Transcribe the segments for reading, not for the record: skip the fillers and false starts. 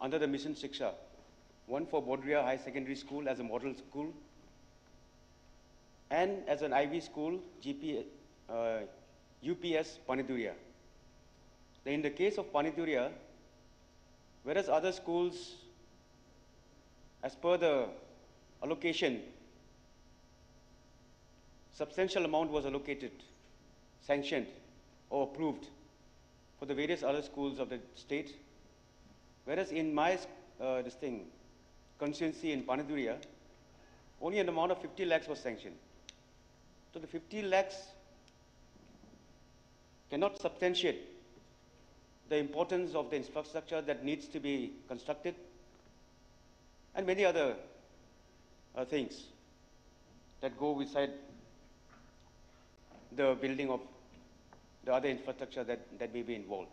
under the Mission Shiksha. One for Bodria High Secondary School as a model school, and as an IB school, UPS Panituria. In the case of Panituria, whereas other schools, as per the allocation, substantial amount was allocated, sanctioned or approved for the various other schools of the state, whereas in my constituency in Panituria, only an amount of 50 lakhs was sanctioned. So the 50 lakhs cannot substantiate the importance of the infrastructure that needs to be constructed and many other things that go beside the building of the other infrastructure that may be involved.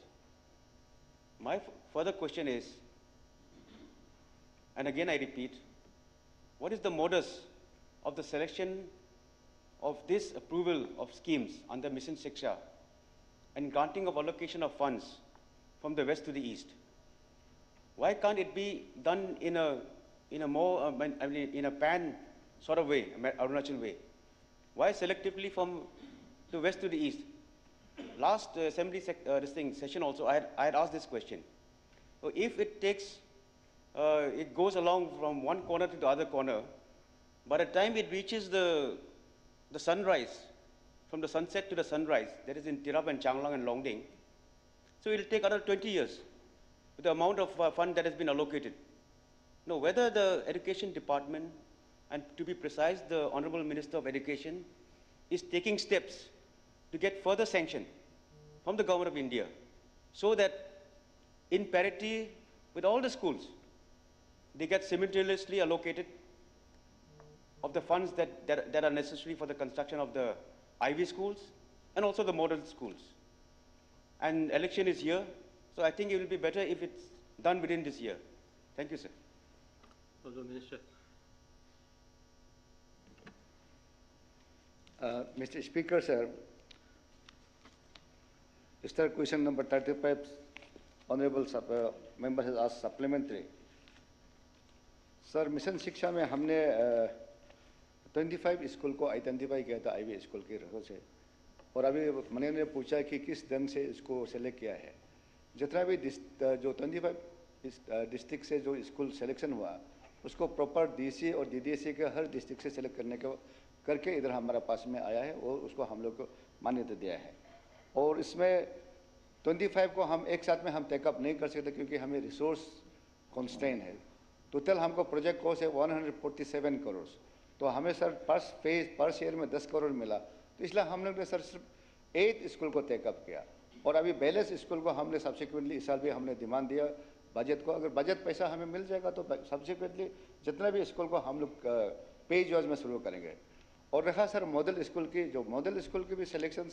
My further question is, and again I repeat, what is the modus of the selection of this approval of schemes under Mission Shiksha and granting of allocation of funds from the west to the east? Why can't it be done in a more, in a pan sort of way, Arunachal way? Why selectively from the west to the east? Last assembly session also, I had asked this question. So if it takes, it goes along from one corner to the other corner, by the time it reaches the sunrise, from the sunset to the sunrise, that is in Tirap and Changlang and Longding, so it will take another 20 years with the amount of fund that has been allocated. Now, whether the Education Department, and to be precise, the Honorable Minister of Education, is taking steps to get further sanction from the Government of India so that in parity with all the schools, they get simultaneously allocated of the funds that are necessary for the construction of the Ivy schools and also the model schools. And election is here, so I think it will be better if it's done within this year. Thank you, sir. Honourable Minister. Mr. Speaker, sir, Mr. Question number 35, Honourable Member has asked supplementary. Sir, Mission Shiksha में हमने 25 school को identify किया था ivy school के रखों से, और अभी मैंने ने पूछा कि किस ढंग से इसको सेलेक्ट किया है. जितना भी जो 25 डिस्ट्रिक्ट से जो स्कूल सिलेक्शन हुआ, उसको प्रॉपर डीसी और डीडीएससी के हर डिस्ट्रिक्ट से सेलेक्ट करके इधर हमारा पास में आया है और उसको हम लोग को मान्यता दिया है. और इसमें 25 को हम एक साथ में हम टेकअप नहीं कर सकते क्योंकि हमें रिसोर्स कॉन्स्ट्रेन है. टोटल हमको प्रोजेक्ट कॉस्ट है 147 करोड़, तो हमें सर पर शेयर में 10 करोड़ मिला, तो इसलिए हम लोग ने सर सिर्फ 8 स्कूल को टेकअप किया. और अभी बैलेंस स्कूल को हमने सब्सिक्वेंटली इस साल भी हमने डिमांड दिया बजट को. अगर बजट पैसा हमें मिल जाएगा तो सब्सिक्वेंटली जितना भी स्कूल को हम लोग पेज वाइज में शुरू करेंगे. और रहा सर मॉडल स्कूल की, जो मॉडल स्कूल की भी सिलेक्शन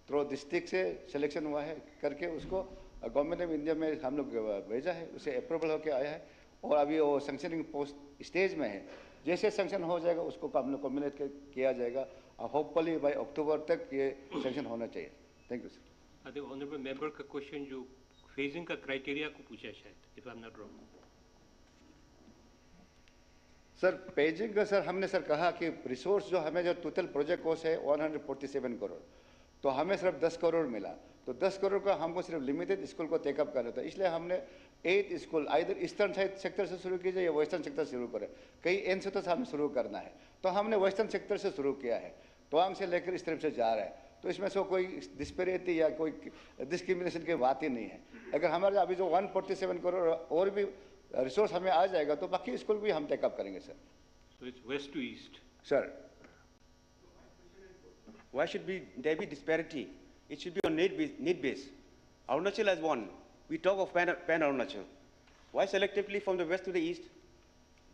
थ्रू डिस्ट्रिक्ट से सिलेक्शन हुआ है करके उसको गवर्नमेंट ऑफ इंडिया में हम लोग भेजा है, उसे अप्रूवल होकर आया है और अभी वो सैंक्शनिंग पोस्ट स्टेज में है. जैसे सैंक्शन हो जाएगा उसको हम लोग कम्युनिकेट किया जाएगा. होपफुली बाय अक्टूबर तक ये सैंक्शन होना चाहिए. Thank you sir. Honourable member का क्वेश्चन जो फेजिंग का क्राइटेरिया को पूछा शायद, if I am not wrong. Sir paging का सर हमने सर कहा कि रिसोर्स जो हमें जो टोटल प्रोजेक्ट कॉस्ट है 147 करोड़, तो हमें सिर्फ 10 करोड़ मिला. तो 10 करोड़ का हमको सिर्फ लिमिटेड स्कूल को टेकअप करना था, इसलिए हमने 8 school either eastern side sector से शुरू कीजिए या वेस्टर्न सेक्टर से शुरू करें. कहीं एन से तो हमें शुरू करना है, तो हमने वेस्टर्न सेक्टर से शुरू किया है. तवांग से लेकर इस तरफ से जा रहा है, तो इसमें से कोई डिस्पेरिटी या कोई डिस्क्रिमिनेशन की बात ही नहीं है. अगर हमारे अभी जो 147 करोड़ और भी रिसोर्स हमें आ जाएगा तो बाकी स्कूल भी हम टेकअप करेंगे sir. So it's west to east. Sir, Why should there be disparity? It should be on need base. Arunachal has one. We talk of pan Arunachal. Why selectively from the west to the east?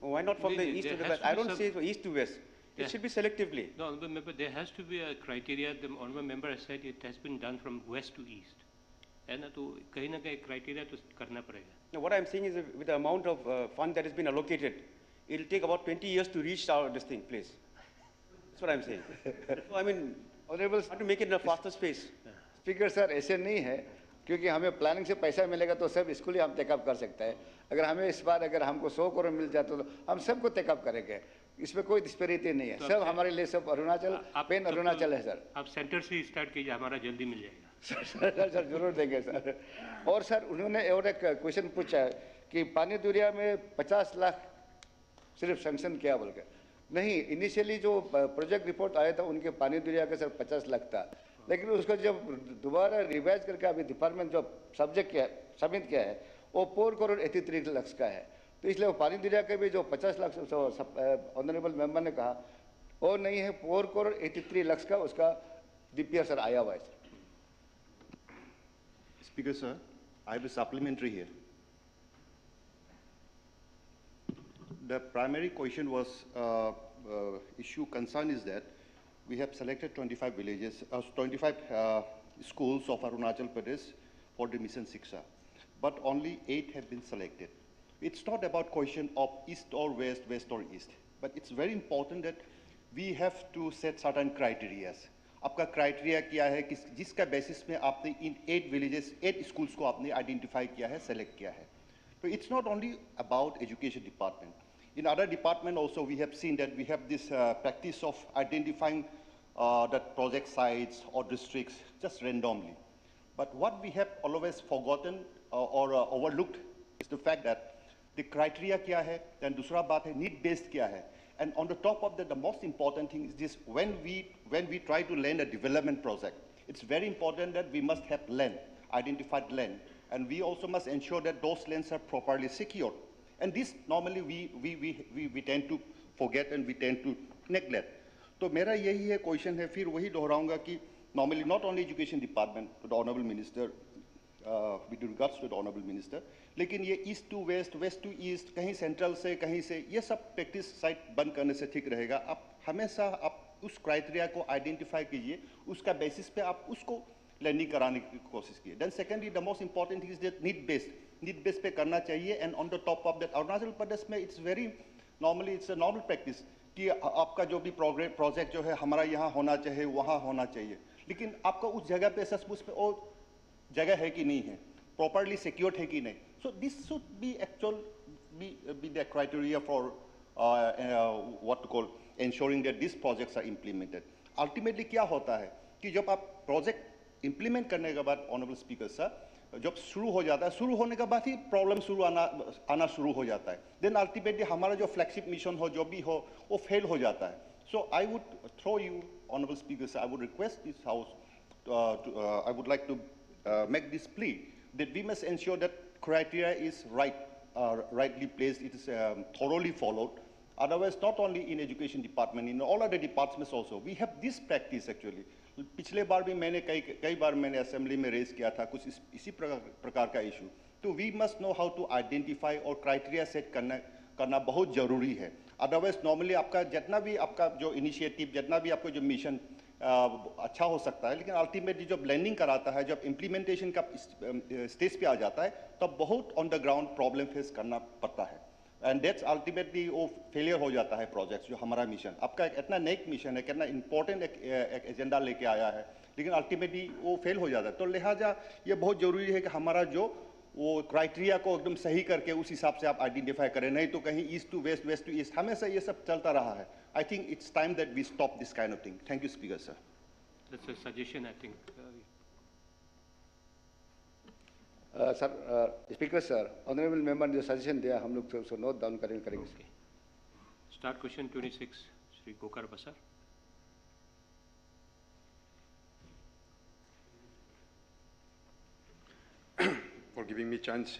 Why not from the east to the west? I don't say from east to west. It should be selectively. No, Honourable Member, there has to be a criteria. The Honourable Member has said it has been done from west to east. है ना, तो कहीं ना कहीं criteria तो करना पड़ेगा. Now, what I'm saying is with the amount of fund that has been allocated, it will take about 20 years to reach this place. That's what I'm saying. So, I mean, honourable how to make it in a faster space? Speaker sir ऐसे नहीं है. क्योंकि हमें planning से पैसा मिलेगा तो सब स्कूल ही हम टेकअप कर सकते हैं। अगर हमें इस बार अगर हमको 100 करोड़ मिल जाता तो हम सबको टेकअप करेंगे, इसमें कोई डिस्पेरिटी नहीं है। तो सब हमारे लिए सब अरुणाचल पेन अरुणाचल है सर। आप सेंटर से स्टार्ट कीजिए, हमारा जल्दी मिल जाएगा। सर जरूर देंगे सर। और सर उन्होंने और एक क्वेश्चन पूछा है कि पानी दुरिया में 50 लाख सिर्फ सैंक्शन किया बोल के। नहीं, इनिशियली जो प्रोजेक्ट रिपोर्ट आया था उनके पानी दुरिया का सर 50 लाख था, लेकिन उसको जब दोबारा रिवाइज करके अभी डिपार्टमेंट जो सब्जेक्ट किया सबमिट किया है वो 4 करोड़ 83 लाख का है। तो इसलिए वो पानी दुरिया के भी जो 50 लाख ऑनरेबल मेंबर ने कहा वो नहीं है, 4 करोड़ 83 लाख का उसका डीपीआर सर आया हुआ है sir. Speaker, sir, I have a supplementary here. The primary question was, issue concern is that we have selected 25 villages, 25 schools of Arunachal Pradesh for the Mission Shiksha, but only 8 have been selected. It's not about question of east or west, west or east, but it's very important that we have to set certain criteria. आपका criteria क्या है, जिसका basis में आपने इन 8 villages 8 schools को आपने identify किया है, सेलेक्ट किया है। तो it's not only about education department, in other department also we have seen that we have this practice of identifying the project sites और districts just randomly, but what we have always forgotten और overlooked is the fact that the criteria क्या है, then दूसरा बात है need based क्या है। And on the top of that, the most important thing is this: when we try to land a development project, it's very important that we must have land, identified land, and we also must ensure that those lands are properly secured. And this normally we tend to forget and we tend to neglect. तो मेरा यही है question है, फिर वही दोहराऊंगा कि normally not only education department, but the honorable minister, with regards to the honorable minister, लेकिन ये east to west, west to east, कहीं सेंट्रल से कहीं से, ये सब प्रैक्टिस साइट बंद करने से ठीक रहेगा। आप हमेशा आप उस क्राइटेरिया को आइडेंटिफाई कीजिए, उसका बेसिस पे आप उसको लैंडिंग कराने की कोशिश कीजिए। Then secondly the most important is that need based पे करना चाहिए। And on the top of that Arunachal Pradesh में it's very normally it's a normal practice कि आपका जो भी प्रोजेक्ट जो है हमारा यहाँ होना चाहिए, वहाँ होना चाहिए, लेकिन आपका उस जगह पे सचमुच पे वो जगह है कि नहीं है, properly secured है कि नहीं। So this should be be the criteria for what to call ensuring that these projects are implemented. Ultimately क्या होता है कि जब आप प्रोजेक्ट इम्प्लीमेंट करने के बाद ऑनरेबल स्पीकर सर, जब शुरू हो जाता है, शुरू होने के बाद ही प्रॉब्लम आना शुरू हो जाता है। देन अल्टीमेटली हमारा जो फ्लैगशिप मिशन हो, जो भी हो, वो फेल हो जाता है। So I would throw you honourable speaker sir, I would request this house, I would like to make this plea that we must ensure that criteria is rightly placed, it is thoroughly followed. Otherwise, not only in education department, in all other departments also, we have this practice actually. पिछले बार भी मैंने कई बार मैंने assembly में raise किया था कुछ इसी प्रकार का इशू। तो we must know how to identify और क्राइटेरिया सेट करना बहुत जरूरी है। अदरवाइज नॉर्मली आपका जितना भी आपका जो इनिशिएटिव, जितना भी आपका जो मिशन अच्छा हो सकता है, लेकिन अल्टीमेटली जब ब्लेंडिंग कराता है, जब इम्प्लीमेंटेशन का स्टेज पे आ जाता है, तब बहुत on the ground problem face करना पड़ता है। एंड दैट्स अल्टीमेटली वो फेलियर हो जाता है प्रोजेक्ट। जो हमारा मिशन आपका एक इतना नेक मिशन है, कितना इंपॉर्टेंट एक एजेंडा लेके आया है, लेकिन अल्टीमेटली वो फेल हो जाता है। तो लिहाजा ये बहुत जरूरी है कि हमारा जो वो क्राइटेरिया को एकदम सही करके उस हिसाब से आप आइडेंटिफाई करें, नहीं तो कहीं east to west, west to east, हमेशा ये सब चलता रहा है। I think it's time that we stop this kind of thing. Thank you, Speaker, sir. That's a suggestion, I think. Sir, speaker sir, honourable member ने जो suggestion दिया हम लोग उसको नोट डाउन करेंगे। Start question 26, Shri Gokar Basar. For giving me chance.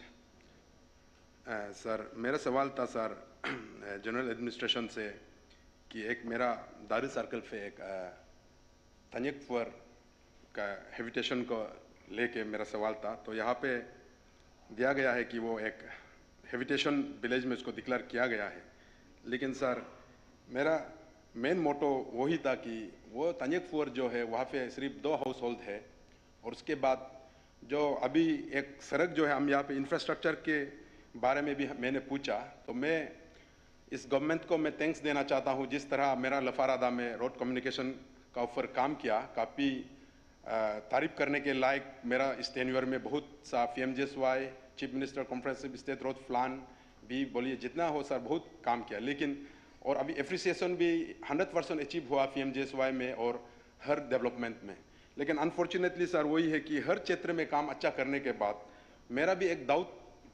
Sir, मेरा सवाल था सर जनरल एडमिनिस्ट्रेशन से कि एक मेरा दारू सर्कल पे एक तंजकपुर का हैबिटेशन को लेके मेरा सवाल था। तो यहाँ पे दिया गया है कि वो एक हैबिटेशन विलेज में उसको डिक्लेयर किया गया है, लेकिन सर मेरा मेन मोटो वही था कि वो तंजकपुर जो है वहाँ पे सिर्फ 2 हाउस होल्ड है, और उसके बाद जो अभी एक सड़क जो है, हम यहाँ पे इंफ्रास्ट्रक्चर के बारे में भी मैंने पूछा, तो मैं इस गवर्नमेंट को मैं थैंक्स देना चाहता हूँ जिस तरह मेरा लफारादा में रोड कम्युनिकेशन का ऊपर काम किया, काफ़ी तारीफ करने के लायक मेरा इस टेन्योर में बहुत सा PMJSY, chief minister comprehensive state road plan भी बोलिए जितना हो सर बहुत काम किया, लेकिन और अभी एप्रिसिएशन भी 100% अचीव हुआ PMJSY में और हर डेवलपमेंट में। लेकिन अनफॉर्चुनेटली सर वही है कि हर क्षेत्र में काम अच्छा करने के बाद मेरा भी एक डाउट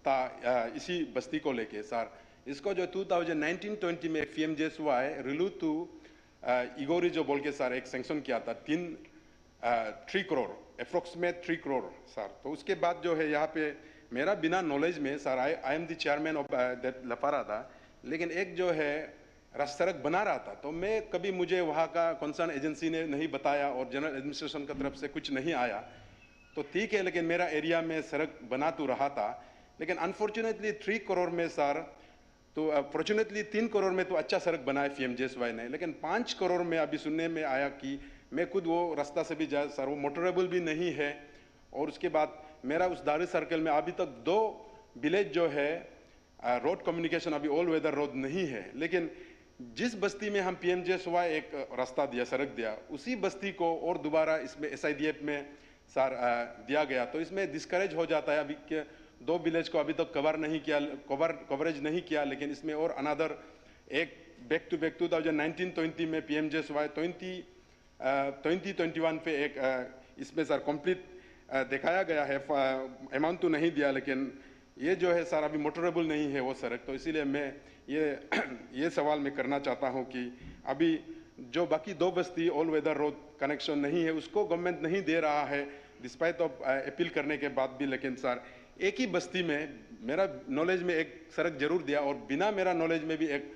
था इसी बस्ती को लेके सर। इसको जो 2019-20 में PMJSY रिलू टू इगोरी जो बोल के सर एक सैंक्शन किया था 3 करोड़ अप्रोक्सीमेट 3 करोड़ सर। तो उसके बाद जो है यहाँ पे मेरा बिना नॉलेज में sir I am the chairman of that लपारा था, लेकिन एक जो है रास्ता सड़क बना रहा था, तो मैं कभी मुझे वहाँ का कंसर्न एजेंसी ने नहीं बताया और जनरल एडमिनिस्ट्रेशन की तरफ से कुछ नहीं आया तो ठीक है, लेकिन मेरा एरिया में सड़क बना तो रहा था। लेकिन अनफॉर्चुनेटली 3 करोड़ में सर तो फॉर्चुनेटली 3 करोड़ में तो अच्छा सड़क बनाया PMJSY ने, लेकिन 5 करोड़ में अभी सुनने में आया कि मैं खुद वो रास्ता से भी जा सर वो मोटरेबल भी नहीं है। और उसके बाद मेरा उस दारी सर्कल में अभी तक 2 विलेज जो है रोड कम्युनिकेशन अभी ऑल वेदर रोड नहीं है। लेकिन जिस बस्ती में हम PMJSY एक रास्ता दिया सड़क दिया उसी बस्ती को और दोबारा इसमें SIDF में सर दिया गया, तो इसमें डिस्करेज हो जाता है। अभी 2 विलेज को अभी तक कवरेज नहीं किया, लेकिन इसमें और अनदर एक बैक टू बैक 2019-20 में PMJSY 2021 पे एक इसमें सर कंप्लीट दिखाया गया है, अमाउंट तो नहीं दिया, लेकिन ये जो है सर अभी मोटरेबल नहीं है वो सड़क। तो इसीलिए मैं ये सवाल मैं करना चाहता हूँ कि अभी जो बाकी 2 बस्ती ऑल वेदर रोड कनेक्शन नहीं है उसको गवर्नमेंट नहीं दे रहा है डिस्पाइट ऑफ अपील करने के बाद भी। लेकिन सर एक ही बस्ती में मेरा नॉलेज में एक सड़क जरूर दिया और बिना मेरा नॉलेज में भी एक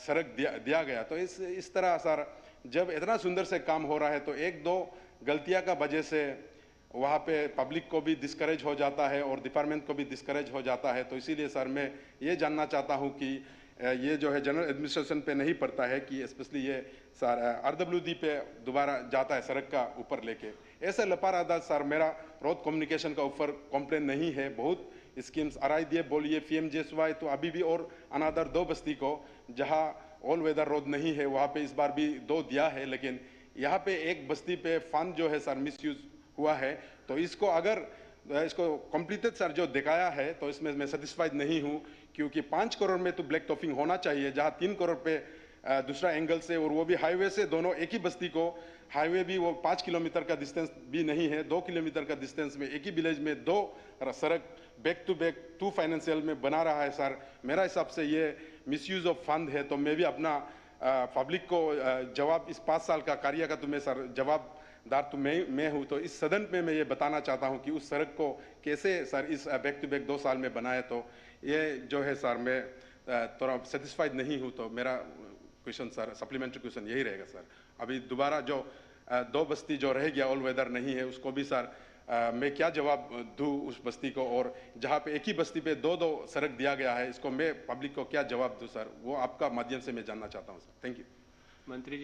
सड़क दिया गया। तो इस तरह सर जब इतना सुंदर से काम हो रहा है तो 1-2 गलतियां का वजह से वहाँ पे पब्लिक को भी डिस्करेज हो जाता है और डिपार्टमेंट को भी डिस्करेज हो जाता है। तो इसीलिए सर मैं ये जानना चाहता हूँ कि ये जो है जनरल एडमिनिस्ट्रेशन पे नहीं पड़ता है कि स्पेशली ये सर RWD पे दोबारा जाता है सड़क का ऊपर लेके। ऐसे लपारादा सर मेरा रोड कम्युनिकेशन का ऊपर कंप्लेन नहीं है, बहुत स्कीम्स आराई दिए बोलिए PMJSY तो अभी भी और अनदर 2 बस्ती को जहाँ ऑल वेदर रोड नहीं है वहाँ पे इस बार भी 2 दिया है, लेकिन यहाँ पे एक बस्ती पे फंड जो है सर मिसयूज हुआ है। तो इसको अगर इसको कंप्लीटेड सर जो दिखाया है तो इसमें मैं सेटिस्फाइड नहीं हूँ, क्योंकि 5 करोड़ में तो ब्लैक टॉपिंग होना चाहिए जहाँ 3 करोड़ पे दूसरा एंगल से और वो भी हाईवे से दोनों एक ही बस्ती को हाईवे भी वो 5 किलोमीटर का डिस्टेंस भी नहीं है, 2 किलोमीटर का डिस्टेंस में एक ही विलेज में 2 सड़क बैक टू बैक 2 फाइनेंशियल में बना रहा है सर। मेरा हिसाब से ये मिसयूज ऑफ फंड है। तो मैं भी अपना पब्लिक को जवाब इस 5 साल का कार्य का तुम्हें सर जवाबदार तो मैं हूँ, तो इस सदन में मैं ये बताना चाहता हूँ कि उस सड़क को कैसे सर इस बैक टू बैक 2 साल में बनाए। तो ये जो है सर मैं थोड़ा सेटिस्फाइड नहीं हूँ। तो मेरा क्वेश्चन सर सप्लीमेंट्री क्वेश्चन यही रहेगा सर, अभी दोबारा जो 2 बस्ती जो रह गया ऑल वेदर नहीं है उसको भी सर मैं क्या जवाब दूँ उस बस्ती को, और जहाँ पे एक ही बस्ती पे 2 सड़क दिया गया है इसको मैं पब्लिक को क्या जवाब दूँ सर, वो आपका माध्यम से मैं जानना चाहता हूँ सर। Thank you. मंत्री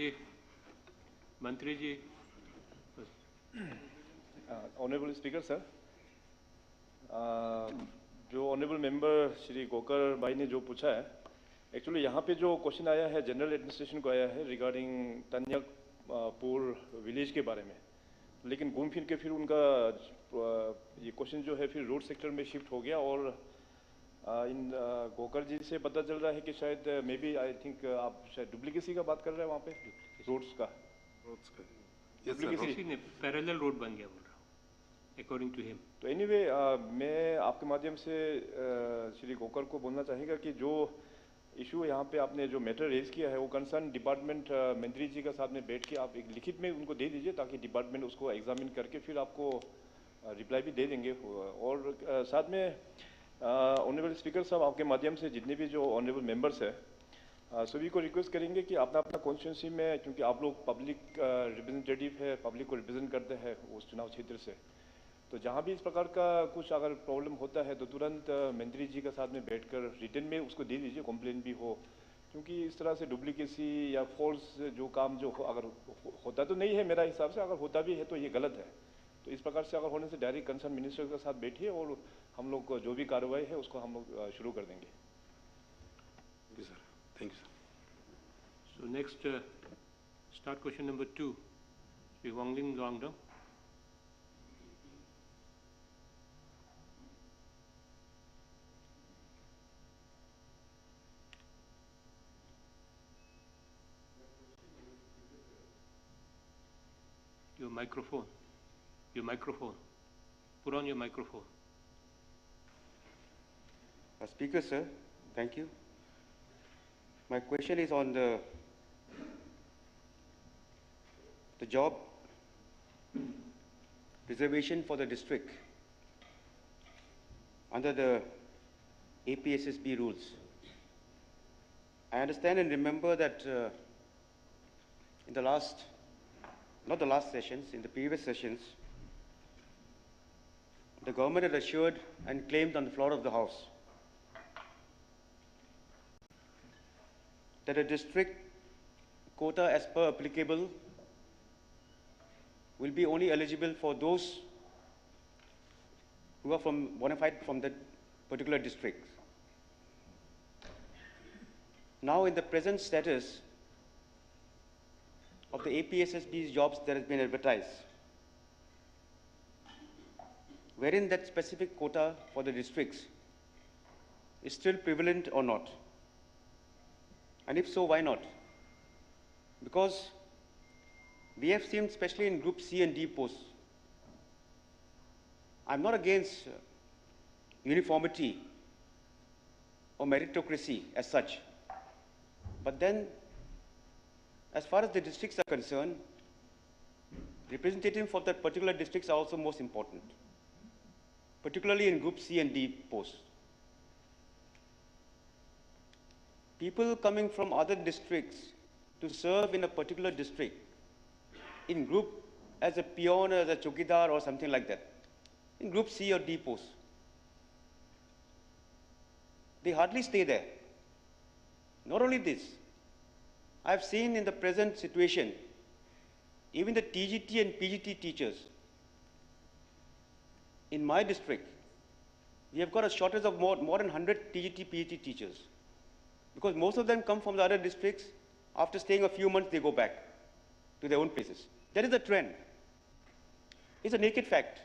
जी ऑनरेबल स्पीकर सर, जो ऑनरेबल मेंबर श्री गोकर भाई ने जो पूछा है, एक्चुअली यहाँ पे जो क्वेश्चन आया है जनरल एडमिनिस्ट्रेशन को आया है रिगार्डिंग तन्यकपुर विलेज के बारे में, लेकिन घूम फिर के फिर उनका ये क्वेश्चन जो है फिर रोड सेक्टर में शिफ्ट हो गया। और इन गोकर जी से पता चल रहा है कि शायद मे बी आई थिंक आप शायद डुप्लीकेसी का बात कर रहे हैं वहाँ पे रोड्स का डुप्लीकेसी पैरेलल रोड बन गया बोल रहा हूँ अकॉर्डिंग टू हिम। तो एनीवे मैं आपके माध्यम से श्री गोकर को बोलना चाहेगा कि जो इशू यहाँ पे आपने जो मैटर रेज किया है वो कंसर्न डिपार्टमेंट मंत्री जी का साथ में बैठ के आप एक लिखित में उनको दे दीजिए ताकि डिपार्टमेंट उसको एग्जामिन करके फिर आपको रिप्लाई भी दे देंगे। और साथ में ऑनरेबल स्पीकर साहब आपके माध्यम से जितने भी जो ऑनरेबल मेंबर्स है सभी को रिक्वेस्ट करेंगे कि अपना अपना कॉन्स्टिट्यूंसी में, क्योंकि आप लोग पब्लिक रिप्रेजेंटेटिव है, पब्लिक को रिप्रेजेंट करते हैं उस चुनाव क्षेत्र से, तो जहाँ भी इस प्रकार का कुछ अगर प्रॉब्लम होता है तो तुरंत मंत्री जी के साथ में बैठकर रिटर्न में उसको दे दीजिए, कंप्लेन भी हो, क्योंकि इस तरह से डुप्लीकेसी या फॉल्स जो काम जो अगर होता तो नहीं है मेरा हिसाब से, अगर होता भी है तो ये गलत है। तो इस प्रकार से अगर होने से डायरेक्ट कंसर्न मिनिस्टर के साथ बैठिए और हम लोग को जो भी कार्रवाई है उसको हम लोग शुरू कर देंगे। Thank you sir. So next, start question number 2, Sri Wanglin Longdong. microphone. Your microphone. Put on your microphone. Speaker, sir, thank you. My question is on the job reservation for the district under the APSSB rules. I understand and remember that in the last, not the last sessions, in the previous sessions, the government had assured and claimed on the floor of the House that a district quota as per applicable will be only eligible for those who are bona fide from that particular district. Now, in the present status of the APSSB's jobs that has been advertised, wherein that specific quota for the districts is still prevalent or not? And if so, why not? Because we have seen, especially in Group C and D posts, I'm not against uniformity or meritocracy as such. But then, as far as the districts are concerned, representatives for that particular districts are also most important, particularly in Group C and D posts. People coming from other districts to serve in a particular district, in group as a peon or as a chokidar or something like that, in Group C or D posts, they hardly stay there. Not only this, I've seen in the present situation, even the TGT and PGT teachers in my district, we have got a shortage of more than 100 TGT, PGT teachers, because most of them come from the other districts. After staying a few months, they go back to their own places. That is the trend. It's a naked fact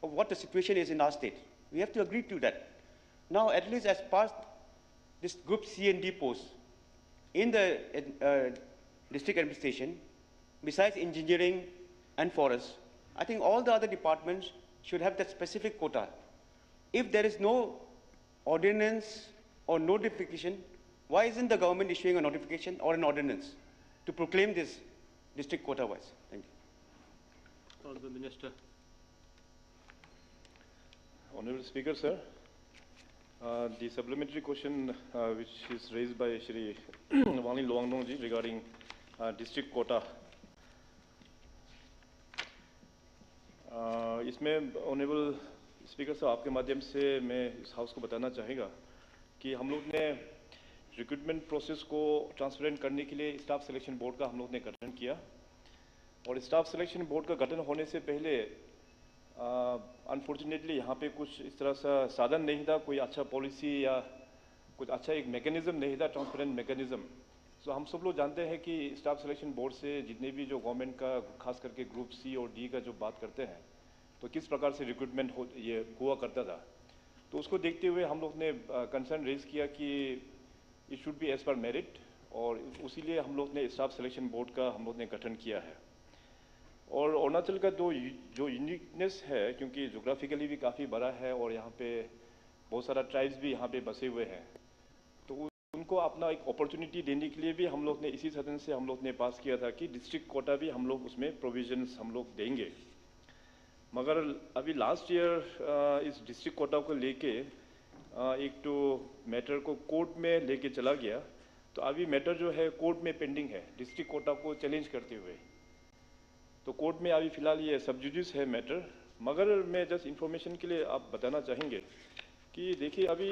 of what the situation is in our state. We have to agree to that. Now, at least as part this Group C and D posts in the district administration, besides engineering and forests, I think all the other departments should have that specific quota. If there is no ordinance or notification, why isn't the government issuing a notification or an ordinance to proclaim this district quota-wise? Thank you. Honourable Minister. Honourable Speaker, sir, the supplementary question which is raised by Shri Wani Luangnong ji regarding district quota. इसमें honourable speaker साहब आपके माध्यम से मैं इस house को बताना चाहेगा कि हम लोग ने रिक्रूटमेंट प्रोसेस को ट्रांसपेरेंट करने के लिए स्टाफ सिलेक्शन बोर्ड का हम लोग ने गठन किया, और स्टाफ सिलेक्शन बोर्ड का गठन होने से पहले अनफॉर्चुनेटली यहाँ पे कुछ इस तरह सा साधन नहीं था, कोई अच्छा पॉलिसी या कुछ अच्छा एक मैकेनिज्म नहीं था, ट्रांसपेरेंट मैकेनिज्म। सो हम सब लोग जानते हैं कि स्टाफ सिलेक्शन बोर्ड से जितने भी जो गवर्नमेंट का खास करके ग्रुप सी और डी का जो बात करते हैं तो किस प्रकार से रिक्रूटमेंट ये हुआ करता था, तो उसको देखते हुए हम लोग ने कंसर्न रेज किया कि it should be as per merit, और उसीलिए हम लोग ने स्टाफ सिलेक्शन बोर्ड का हम लोग ने गठन किया है। और अरुणाचल का जो यूनिकनेस है, क्योंकि जोग्राफिकली भी काफ़ी बड़ा है और यहाँ पे बहुत सारा ट्राइब्स भी यहाँ पे बसे हुए हैं, तो उनको अपना एक अपॉर्चुनिटी देने के लिए भी हम लोग ने इसी सदन से हम लोग ने पास किया था कि डिस्ट्रिक्ट कोटा भी हम लोग उसमें प्रोविजंस हम लोग देंगे। मगर अभी लास्ट ईयर इस डिस्ट्रिक्ट कोटा को लेके एक तो मैटर को कोर्ट में लेके चला गया, तो अभी मैटर जो है कोर्ट में पेंडिंग है डिस्ट्रिक्ट कोटा को चैलेंज करते हुए। तो कोर्ट में अभी फ़िलहाल ये सब जुडिस है मैटर। मगर मैं जस्ट इन्फॉर्मेशन के लिए आप बताना चाहेंगे कि देखिए अभी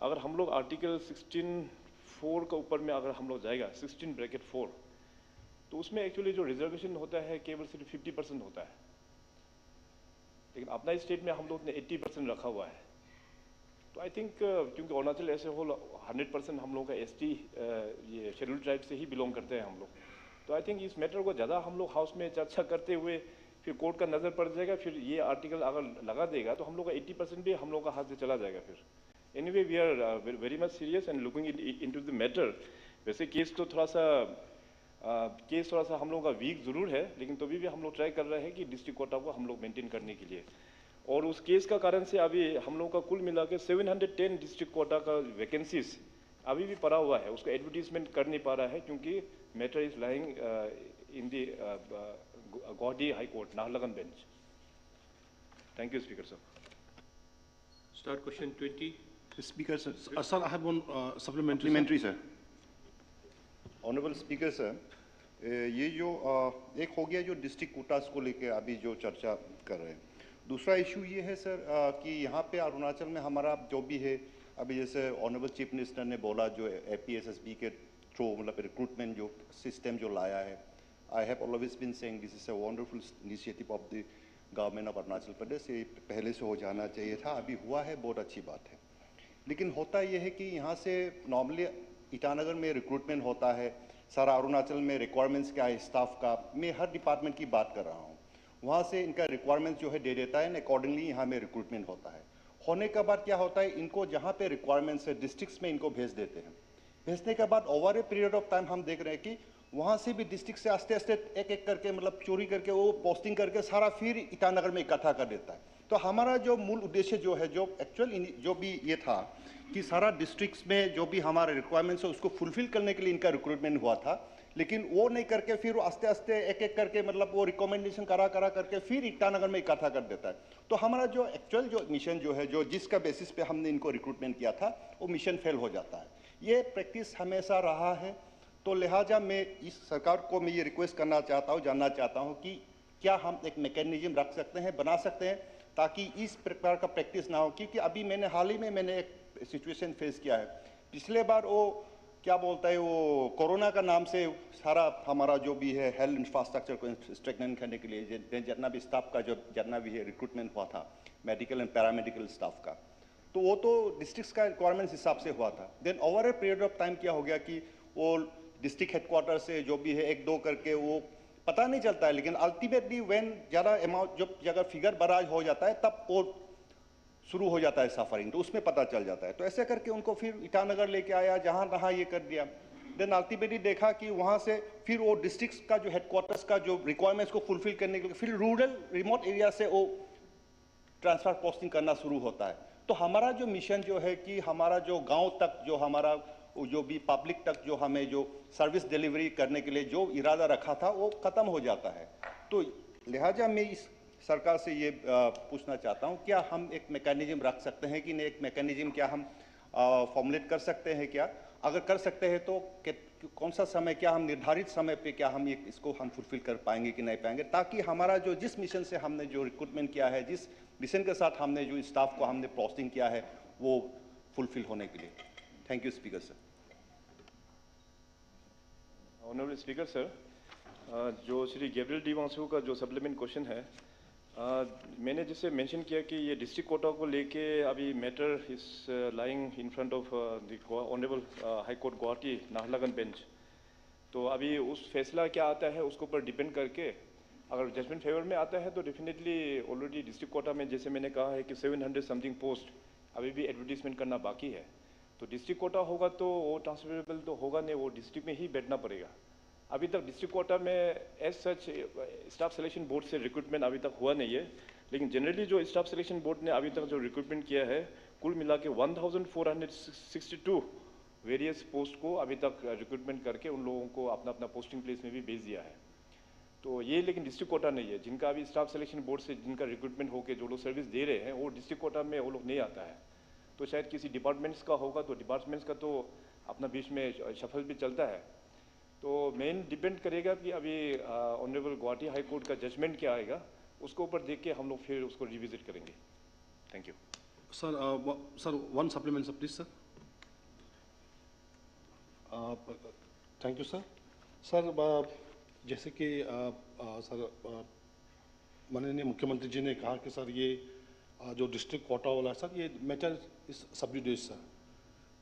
अगर हम लोग आर्टिकल 16(4) का ऊपर में अगर हम लोग जाएगा 16(4), तो उसमें एक्चुअली जो रिजर्वेशन होता है केवल सिर्फ 50% होता है, लेकिन अपना स्टेट में हम लोग ने 80% रखा हुआ है। तो आई थिंक क्योंकि अरुणाचल ऐसे होल 100% हम लोग का एसटी ये शेड्यूल ट्राइब से ही बिलोंग करते हैं हम लोग, तो आई थिंक इस मैटर को ज़्यादा हम लोग हाउस में चर्चा करते हुए फिर कोर्ट का नज़र पड़ जाएगा, फिर ये आर्टिकल अगर लगा देगा तो हम लोग का 80% भी हम लोग का हाथ से चला जाएगा। फिर anyway we are very much serious and looking into the matter. वैसे केस तो थोड़ा सा केस थोड़ा सा हम लोगों का वीक ज़रूर है, लेकिन तो भी हम लोग ट्राई कर रहे हैं कि डिस्ट्रिक्ट कोटा को हम लोग मेंटेन करने के लिए। और उस केस का कारण से अभी हम लोग का कुल मिला के 710 डिस्ट्रिक्ट कोटा का वैकेंसीज अभी भी पड़ा हुआ है, उसको एडवर्टीजमेंट कर नहीं पा रहा है क्योंकि matter is lying in the Guwahati high court Naharlagun bench. Thank you speaker sir. Start question 20. Speaker, sir. Sir, I have one supplementary. Supplementary, sir. Honorable Speaker, sir. ये जो एक हो गया जो डिस्ट्रिक्ट कोटास को लेके अभी जो चर्चा कर रहे हैं, दूसरा इशू ये है सर कि यहाँ पे अरुणाचल में हमारा जो भी है अभी जैसे ऑनरेबल चीफ मिनिस्टर ने बोला जो APSSB के थ्रू मतलब रिक्रूटमेंट जो सिस्टम जो लाया है, I have always been saying this is a wonderful initiative of the government of Arunachal Pradesh. ये पहले से हो जाना चाहिए था, अभी हुआ है, बहुत अच्छी बात है। लेकिन होता यह है कि यहाँ से नॉर्मली ईटानगर में रिक्रूटमेंट होता है, सारा अरुणाचल में रिक्वायरमेंट्स क्या है स्टाफ का, मैं हर डिपार्टमेंट की बात कर रहा हूँ, वहाँ से इनका रिक्वायरमेंट्स जो है दे देता है, अकॉर्डिंगली यहाँ में रिक्रूटमेंट होता है। होने के बाद क्या होता है, इनको जहाँ पे रिक्वायरमेंट्स है डिस्ट्रिक्ट्स में इनको भेज देते हैं। भेजने के बाद over a period of time हम देख रहे हैं कि वहाँ से भी डिस्ट्रिक्ट से आस्ते आस्ते एक एक करके मतलब चोरी करके वो पोस्टिंग करके सारा फिर ईटानगर में इकट्ठा कर देता है। तो हमारा जो मूल उद्देश्य जो है, जो एक्चुअल जो भी ये था कि सारा डिस्ट्रिक्ट्स में जो भी हमारे रिक्वायरमेंट्स है उसको फुलफिल करने के लिए इनका रिक्रूटमेंट हुआ था, लेकिन वो नहीं करके फिर आस्ते आस्ते एक एक करके मतलब वो रिकमेंडेशन करा करके फिर ईटानगर में इकट्ठा कर देता है। तो हमारा जो एक्चुअल जो मिशन जो है, जो जिसका बेसिस पे हमने इनको रिक्रूटमेंट किया था, वो मिशन फेल हो जाता है। ये प्रैक्टिस हमेशा रहा है। तो लिहाजा मैं इस सरकार को मैं ये रिक्वेस्ट करना चाहता हूँ, जानना चाहता हूँ कि क्या हम एक मैकेनिज्म रख सकते हैं, बना सकते हैं, ताकि इस प्रकार का प्रैक्टिस ना हो। क्योंकि अभी हाल ही में मैंने एक सिचुएशन फेस किया है। पिछले बार वो क्या बोलता है, वो कोरोना का नाम से सारा हमारा जो भी है हेल्थ इंफ्रास्ट्रक्चर को स्ट्रेंथन करने के लिए जितना भी स्टाफ का जो जितना भी है रिक्रूटमेंट हुआ था, मेडिकल एंड पैरामेडिकल स्टाफ का, तो वो तो डिस्ट्रिक्ट्स का रिक्वायरमेंट्स हिसाब से हुआ था। Then over a period of time क्या हो गया कि वो डिस्ट्रिक्ट हेडक्वार्टर से जो भी है एक दो करके वो पता नहीं चलता है, लेकिन अल्टीमेटली व्हेन ज़्यादा अमाउंट जब अगर फिगर बराज हो जाता है तब वो शुरू हो जाता है सफरिंग, तो उसमें पता चल जाता है। तो ऐसे करके उनको फिर ईटानगर लेके आया, जहाँ तहाँ ये कर दिया। देन अल्टीमेटली देखा कि वहाँ से फिर वो डिस्ट्रिक्ट का जो हेडक्वार्टर्स का जो रिक्वायरमेंट्स को फुलफिल करने के लिए फिर रूरल रिमोट एरिया से वो ट्रांसफर पोस्टिंग करना शुरू होता है। तो हमारा जो मिशन जो है कि हमारा जो गाँव तक जो हमारा जो भी पब्लिक तक जो हमें जो सर्विस डिलीवरी करने के लिए जो इरादा रखा था वो ख़त्म हो जाता है। तो लिहाजा मैं इस सरकार से ये पूछना चाहता हूँ, क्या हम एक मैकेनिज्म रख सकते हैं कि नहीं, एक मैकेनिज्म क्या हम फॉर्मुलेट कर सकते हैं क्या? अगर कर सकते हैं तो कौन सा समय, क्या हम निर्धारित समय पे क्या हम इसको हम फुलफिल कर पाएंगे कि नहीं पाएंगे, ताकि हमारा जो जिस मिशन से हमने जो रिक्रूटमेंट किया है, जिस मिशन के साथ हमने जो स्टाफ को हमने पोस्टिंग किया है वो फुलफिल होने के लिए। Thank you speaker sir. Honourable speaker sir, जो श्री गैब्रियल डी वांसू का जो सप्लीमेंट क्वेश्चन है, मैंने जिसे मेंशन किया कि ये डिस्ट्रिक्ट कोटा को लेके अभी matter is lying in front of the honourable high court Guwahati Naharlagun bench. तो अभी उस फैसला क्या आता है उसके ऊपर डिपेंड करके अगर जजमेंट फेवर में आता है तो डेफिनेटली ऑलरेडी डिस्ट्रिक्ट कोटा में जैसे मैंने कहा है कि 700 समथिंग पोस्ट अभी भी एडवर्टीजमेंट करना बाकी है। तो डिस्ट्रिक्ट कोटा होगा तो वो ट्रांसफरेबल तो होगा नहीं, वो डिस्ट्रिक्ट में ही बैठना पड़ेगा। अभी तक डिस्ट्रिक्ट कोटा में as such staff selection board से रिक्रूटमेंट अभी तक हुआ नहीं है, लेकिन जनरली जो स्टाफ सिलेक्शन बोर्ड ने अभी तक जो रिक्रूटमेंट किया है कुल मिला के 1462 वेरियस पोस्ट को अभी तक रिक्रूटमेंट करके उन लोगों को अपना अपना पोस्टिंग प्लेस में भी भेज दिया है। तो ये लेकिन डिस्ट्रिक्ट कोटा नहीं है, जिनका अभी स्टाफ सिलेक्शन बोर्ड से जिनका रिक्रूटमेंट होकर जो लोग सर्विस दे रहे हैं वो डिस्ट्रिक्ट कोटा में वो लोग नहीं आता है। तो शायद किसी डिपार्टमेंट्स का होगा, तो डिपार्टमेंट्स का तो अपना बीच में शफल भी चलता है। तो मेन डिपेंड करेगा कि अभी ऑनरेबल गुवाहाटी हाई कोर्ट का जजमेंट क्या आएगा, उसके ऊपर देख के हम लोग फिर उसको रिविजिट करेंगे। Thank you sir. One supplement please sir. Thank you sir. जैसे कि सर माननीय मुख्यमंत्री जी ने कहा कि सर ये जो डिस्ट्रिक्ट कोटा वाला है सर, ये मैटर इस सब जुडिस सर।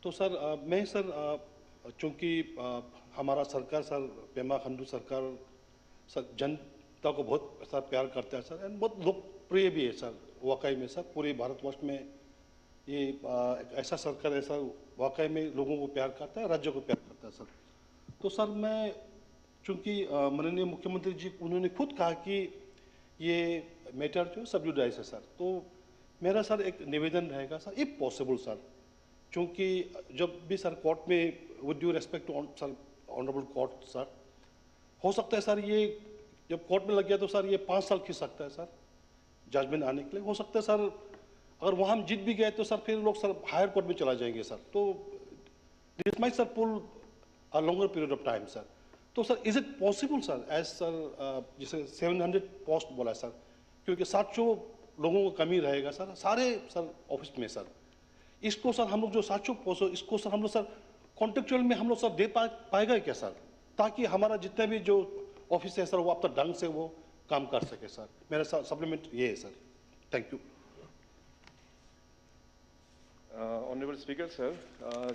तो सर मैं सर चूँकि हमारा सरकार सर पेमा खांडू सरकार सर जनता को बहुत सर प्यार करता है सर, एंड बहुत लोकप्रिय भी है सर वाकई में सर। पूरे भारतवर्ष में ये एक ऐसा सरकार है सर वाकई में लोगों को प्यार करता है, राज्य को प्यार करता है सर। तो सर मैं चूँकि माननीय मुख्यमंत्री जी उन्होंने खुद कहा कि ये मैटर जो सब्जुडाइज है सर, तो मेरा सर एक निवेदन रहेगा सर, इफ पॉसिबल सर, क्योंकि जब भी सर कोर्ट में with due respect to sir honourable court sir, हो सकता है सर ये जब कोर्ट में लग गया तो सर ये 5 साल खींच सकता है सर जजमेंट आने के लिए। हो सकता है सर अगर वहाँ हम जीत भी गए तो सर फिर लोग सर हायर कोर्ट में चला जाएंगे सर, तो this might sir pull a longer period of time sir. तो sir is it possible sir as sir जैसे 700 पोस्ट बोला सर, क्योंकि 700 लोगों को कमी रहेगा सर सारे सर ऑफिस में सर, इसको सर हम लोग जो 700 पोस्ट इसको सर हम लोग सर कॉन्ट्रेक्चुअल में हम लोग सर दे पाएगा क्या सर, ताकि हमारा जितने भी जो ऑफिस है सर वो अब तक ढंग से वो काम कर सके सर। मेरा सप्लीमेंट ये है sir. Thank you. Honourable speaker sir,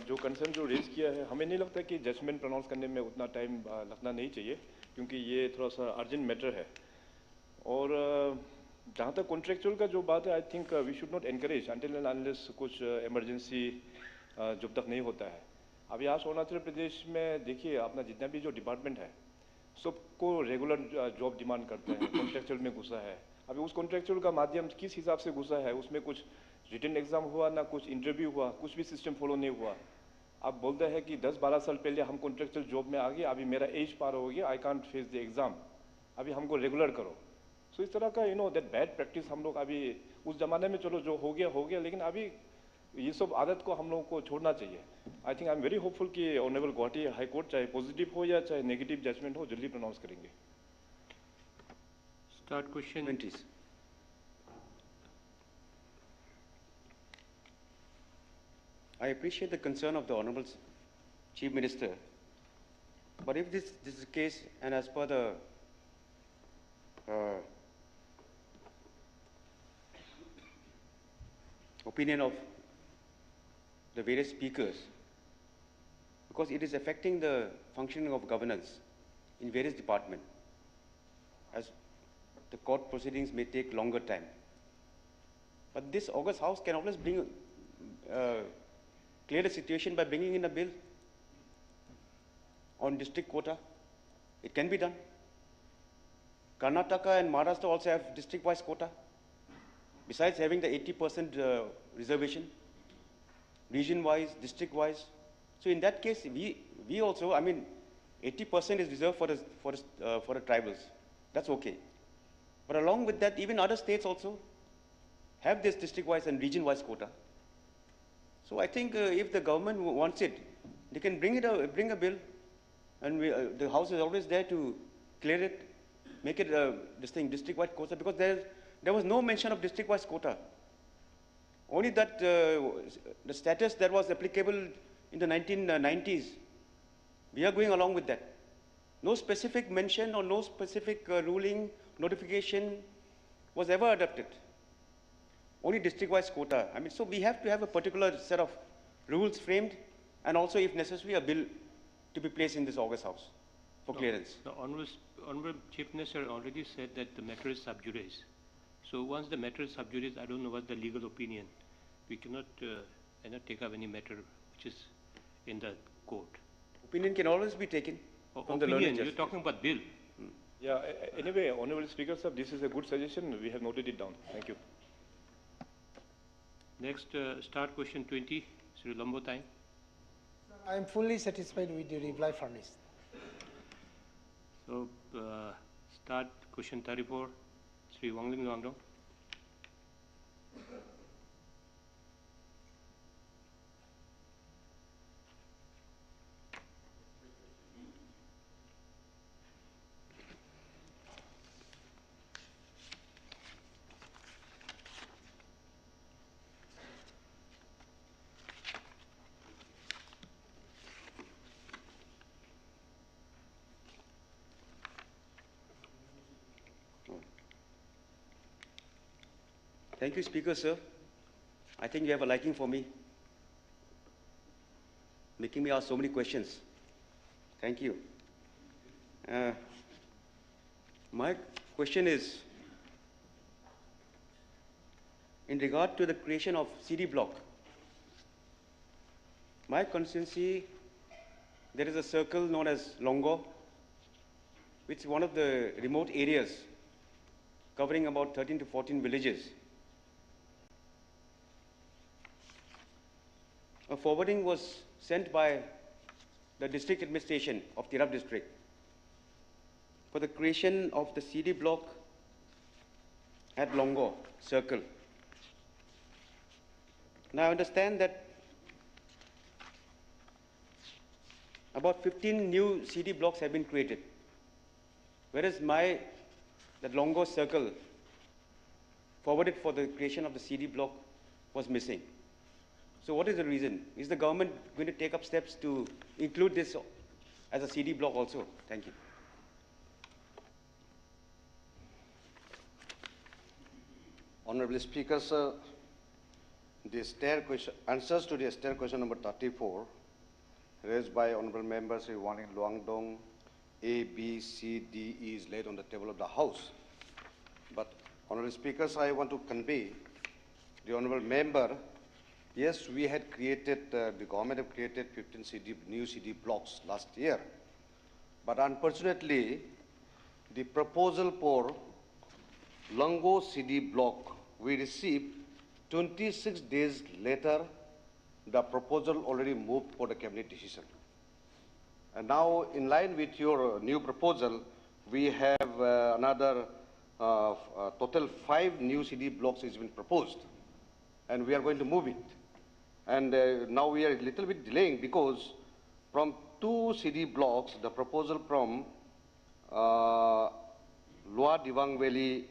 जो कंसर्न जो रेज किया है, हमें नहीं लगता कि जजमेंट प्रोनाउंस करने में उतना टाइम लगना नहीं चाहिए, क्योंकि ये थोड़ा सा अर्जेंट मैटर है। और जहाँ तक कॉन्ट्रेक्चुअल का जो बात है, I think we should not encourage until and unless कुछ इमरजेंसी जब तक नहीं होता है। अभी आज अरुणाचल प्रदेश में देखिए, अपना जितना भी जो डिपार्टमेंट है सबको रेगुलर जॉब डिमांड करते हैं, कॉन्ट्रेक्चुअल में घुसा है। अभी उस कॉन्ट्रेक्चुअल का माध्यम किस हिसाब से घुसा है, उसमें कुछ रिटन एग्जाम हुआ ना कुछ इंटरव्यू हुआ, कुछ भी सिस्टम फॉलो नहीं हुआ। आप बोलते हैं कि 10-12 साल पहले हम कॉन्ट्रेक्चुअल जॉब में आ गए, अभी मेरा एज पार हो गया, I can't face the exam, अभी हमको रेगुलर करो। सो इस तरह का दैट बैड प्रैक्टिस हम लोग अभी, उस जमाने में चलो जो हो गया, लेकिन अभी ये सब आदत को हम लोगों को छोड़ना चाहिए। I think I am very hopeful कि ऑनरेबल गुवाहाटी हाई कोर्ट चाहे पॉजिटिव हो या चाहे नेगेटिव जजमेंट हो, जल्दी प्रोनाउंस करेंगे। Start question. 20s. I appreciate the concern of the Honorable Chief Minister, but if this is the case, and as per the opinion of the various speakers, because it is affecting the functioning of governance in various departments, as the court proceedings may take longer time. But this August House can always bring, clear the situation by bringing in a bill on district quota. It can be done. Karnataka and Maharashtra also have district-wise quota. Besides having the 80% reservation, region-wise, district-wise. So in that case, we also, I mean, 80% is reserved for the tribals. That's okay. But along with that, even other states also have this district-wise and region-wise quota. So I think if the government wants it, they can bring a bill, and the House is always there to clear it, make it this thing district-wide quota, because there was no mention of district-wise quota. Only that the status that was applicable in the 1990s, we are going along with that. No specific mention or no specific ruling, notification was ever adopted. Only district-wise quota. I mean, so we have to have a particular set of rules framed, and also, if necessary, a bill to be placed in this August House for clearance. The Honorable Chief Minister already said that the matter is sub judice. So once the matter is sub judice, I don't know what the legal opinion. We cannot take up any matter which is in the court. Opinion can always be taken from the learned Opinion, you're justice. talking about bill. Yeah, anyway, Honorable Speaker, sir, this is a good suggestion. We have noted it down. Thank you. Next, start question 20, Sri Lambotai. I am fully satisfied with the reply furnished. So, start question 34, Sri Wangling Wangdong. Thank you, Speaker, sir. I think you have a liking for me, making me ask so many questions. Thank you. My question is, in regard to the creation of CD block, my constituency, there is a circle known as Longo, which is one of the remote areas covering about 13 to 14 villages. A forwarding was sent by the district administration of Tirap district for the creation of the CD block at Longo Circle. Now I understand that about 15 new CD blocks have been created, whereas that Longo Circle forwarded for the creation of the CD block was missing. So what is the reason? Is the government going to take up steps to include this as a CD block also? Thank you. Honorable Speaker, sir, answers to the STAIR question number 34 raised by Honorable Member Sri Waning Luangdong, A, B, C, D, E is laid on the table of the House. But Honorable Speaker, I want to convey the Honorable Member, yes, we had created, the government have created 15 new CD blocks last year. But unfortunately, the proposal for Longo CD block we received 26 days later. The proposal already moved for the cabinet decision. And now, in line with your new proposal, we have another total 5 new CD blocks has been proposed, and we are going to move it. And now we are a little bit delaying because from 2 CD blocks, the proposal from Lower Dibang Valley,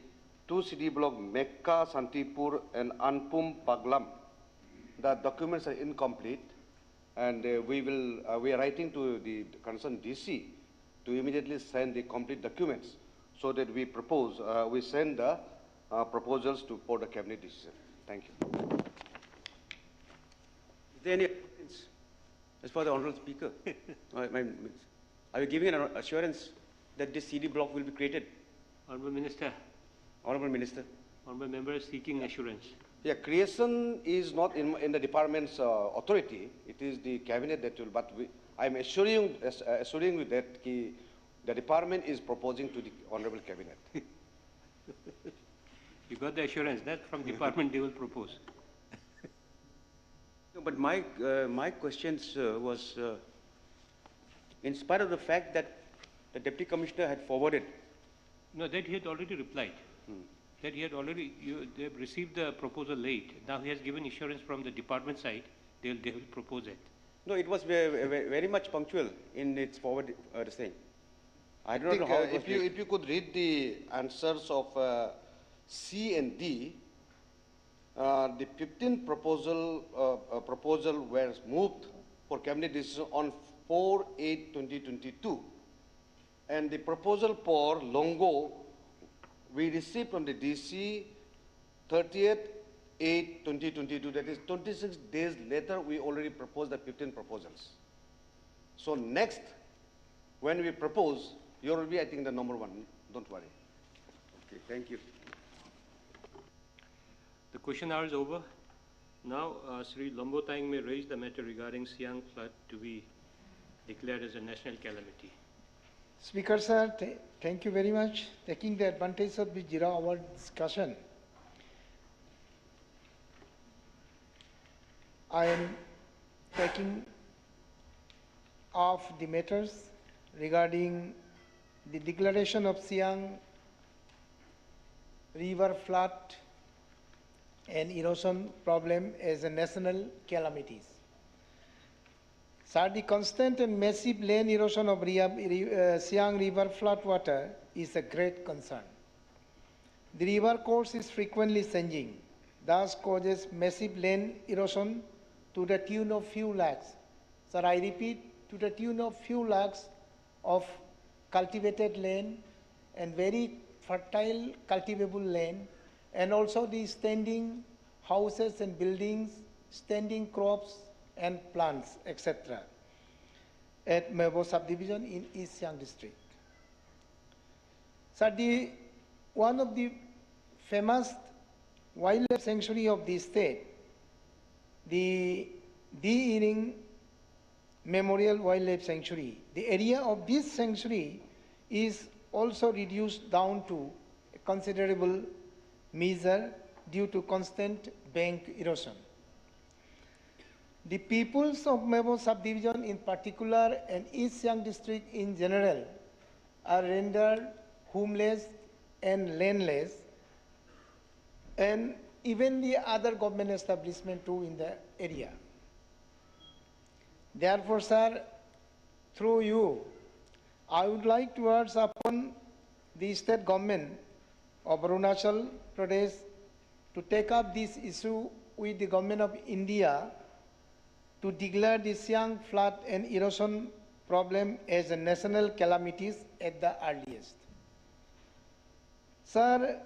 2 CD block Mekka, Santipur, and Anpum Paglam. The documents are incomplete, and we are writing to the concerned DC to immediately send the complete documents so that we send the proposals for the cabinet decision. Thank you. Is there any assurance as for the Honorable Speaker? Are you giving an assurance that this CD block will be created? Honorable Minister. Honorable Minister. Honorable Member is seeking assurance. Yeah, creation is not in the department's authority. It is the cabinet that will. But I'm assuring you that the department is proposing to the honorable cabinet. You got the assurance that from department they will propose. No, but my questions was, in spite of the fact that the Deputy Commissioner had forwarded. No, that he had already replied. That he had already, they have received the proposal late. Now he has given assurance from the department side, they will propose it. No, it was very much punctual in its forward thing. I don't know how it was. If you could read the answers of C and D, the 15 proposal were moved for cabinet decision on 4/8/2022, and the proposal for Longo we received from the DC 30/8/2022. That is 26 days later. We already proposed the 15 proposals. So next, when we propose, you will be, I think, the number 1. Don't worry. Okay, thank you. The question hour is over. Now, Sri Lombotang may raise the matter regarding Siang flood to be declared as a national calamity. Speaker sir, thank you very much. Taking the advantage of the JIRA award discussion, I am taking off the matters regarding the declaration of Siang river flood and erosion problem as a national calamities. Sir, the constant and massive land erosion of Siang River floodwater is a great concern. The river course is frequently changing, thus causes massive land erosion to the tune of few lakhs. Sir, I repeat, to the tune of few lakhs of cultivated land and very fertile cultivable land, and also the standing houses and buildings, standing crops and plants, etc. at Mebo subdivision in East Siang district. Sir, one of the famous wildlife sanctuary of the state, the D. Iring Memorial Wildlife Sanctuary. The area of this sanctuary is also reduced down to a considerable measure due to constant bank erosion. The peoples of Mebo subdivision in particular and East Siang district in general are rendered homeless and landless, and even the other government establishment too in the area. Therefore, sir, through you, I would like to urge upon the state government of Arunachal Pradesh to take up this issue with the government of India to declare the Siang flood and erosion problem as a national calamities at the earliest. Sir,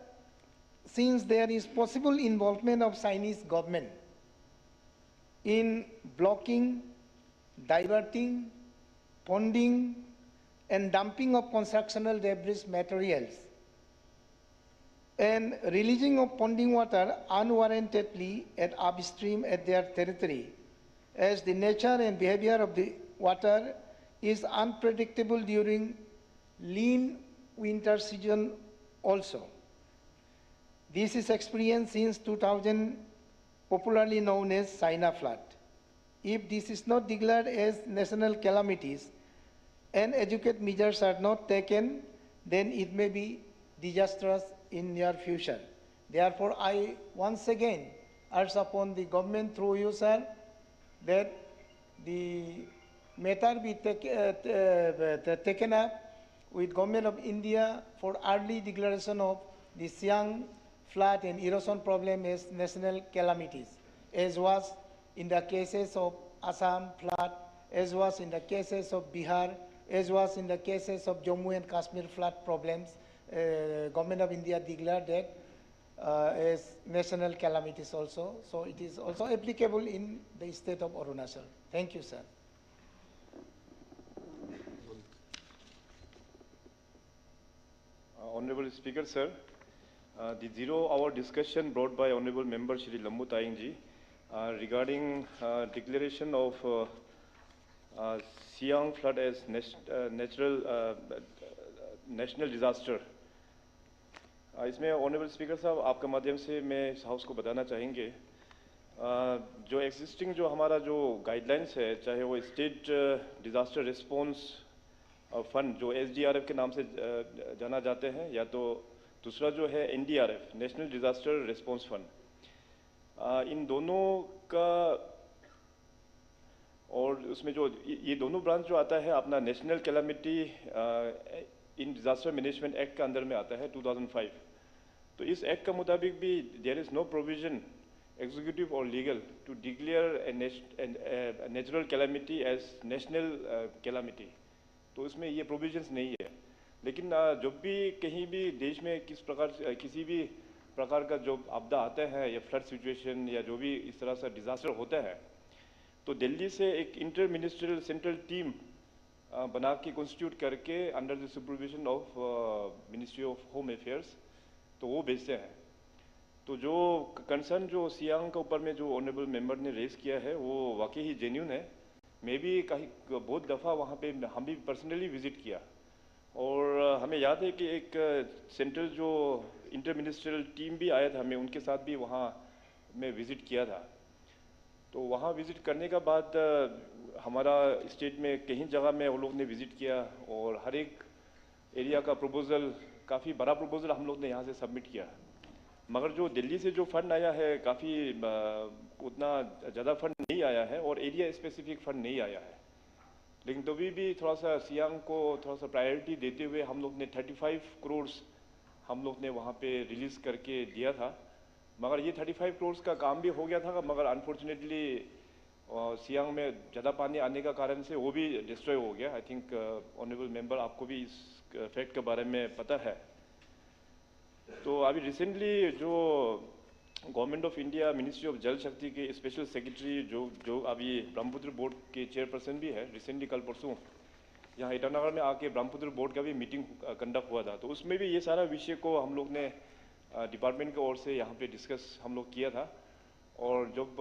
since there is possible involvement of Chinese government in blocking, diverting, ponding, and dumping of constructional debris materials and releasing of ponding water unwarrantedly at upstream at their territory, as the nature and behavior of the water is unpredictable during lean winter season also. This is experienced since 2000, popularly known as China flood. If this is not declared as national calamities and adequate measures are not taken, then it may be disastrous in near future. Therefore, I once again urge upon the government through you, sir, that the matter be taken up with government of India for early declaration of the Siang flood and erosion problem as national calamities, as was in the cases of Assam flood, as was in the cases of Bihar, as was in the cases of Jammu and Kashmir flood problems. Government of India declared that as national calamities also. So it is also applicable in the state of Arunachal. Thank you, sir. Honorable Speaker, sir, the 0-hour discussion brought by Honorable Member Shri Lambu Taing ji regarding declaration of Siang flood as national disaster. इसमें honourable speaker साहब आपका माध्यम से मैं इस house को बताना चाहेंगे जो एक्सिस्टिंग जो हमारा जो गाइडलाइंस है, चाहे वो स्टेट डिज़ास्टर रिस्पॉन्स फंड जो SDRF के नाम से जाना जाते हैं, या तो दूसरा जो है NDRF national disaster response fund, इन दोनों का और उसमें जो ये दोनों ब्रांच जो आता है अपना नेशनल कैलामिटी इन डिज़ास्टर मैनेजमेंट एक्ट का अंदर में आता है 2005. तो इस एक्ट का मुताबिक भी there is no provision executive और legal to declare natural calamity as national calamity. तो इसमें ये प्रोविजंस नहीं है. लेकिन जब भी कहीं भी देश में किसी भी प्रकार का जो आपदा आता है या फ्लड सिचुएशन या जो भी इस तरह से डिज़ास्टर होता है, तो दिल्ली से एक इंटर मिनिस्ट्रियल सेंट्रल टीम बना के कॉन्स्टिट्यूट करके under the supervision of ministry of home affairs तो वो भेजते हैं. तो जो कंसर्न जो सियांग के ऊपर में जो ऑनरेबल मेंबर ने रेज किया है वो वाकई ही जेन्यून है. मैं भी बहुत दफ़ा वहाँ पे हम भी पर्सनली विज़िट किया और हमें याद है कि एक सेंट्रल जो इंटर मिनिस्ट्रियल टीम भी आया था, मैं उनके साथ भी वहाँ मैं विज़िट किया था. तो वहाँ विज़िट करने का बाद हमारा स्टेट में कहीं जगह में वो लोग ने विज़िट किया और हर एक एरिया का प्रपोज़ल, काफ़ी बड़ा प्रपोज़ल हम लोग ने यहाँ से सबमिट किया. मगर जो दिल्ली से जो फंड आया है काफ़ी उतना ज़्यादा फंड नहीं आया है और एरिया स्पेसिफिक फंड नहीं आया है. लेकिन तो भी थोड़ा सा सियांग को थोड़ा सा प्रायोरिटी देते हुए हम लोग ने 35 करोड़ हम लोग ने वहाँ पे रिलीज़ करके दिया था. मगर ये 35 करोड़ का काम भी हो गया था, मगर अनफॉर्चुनेटली सियांग में ज़्यादा पानी आने का कारण से वो भी डिस्ट्रॉय हो गया. आई थिंक ऑनरेबल मेंबर आपको भी इस फैक्ट के बारे में पता है. तो अभी रिसेंटली जो government of India ministry of जल शक्ति के स्पेशल सेक्रेटरी जो अभी ब्रह्मपुत्र बोर्ड के चेयरपर्सन भी है, रिसेंटली कल परसों यहाँ ईटानगर में आके ब्रह्मपुत्र बोर्ड का भी मीटिंग कंडक्ट हुआ था. तो उसमें भी ये सारा विषय को हम लोग ने डिपार्टमेंट की ओर से यहाँ पे डिस्कस हम लोग किया था. और जब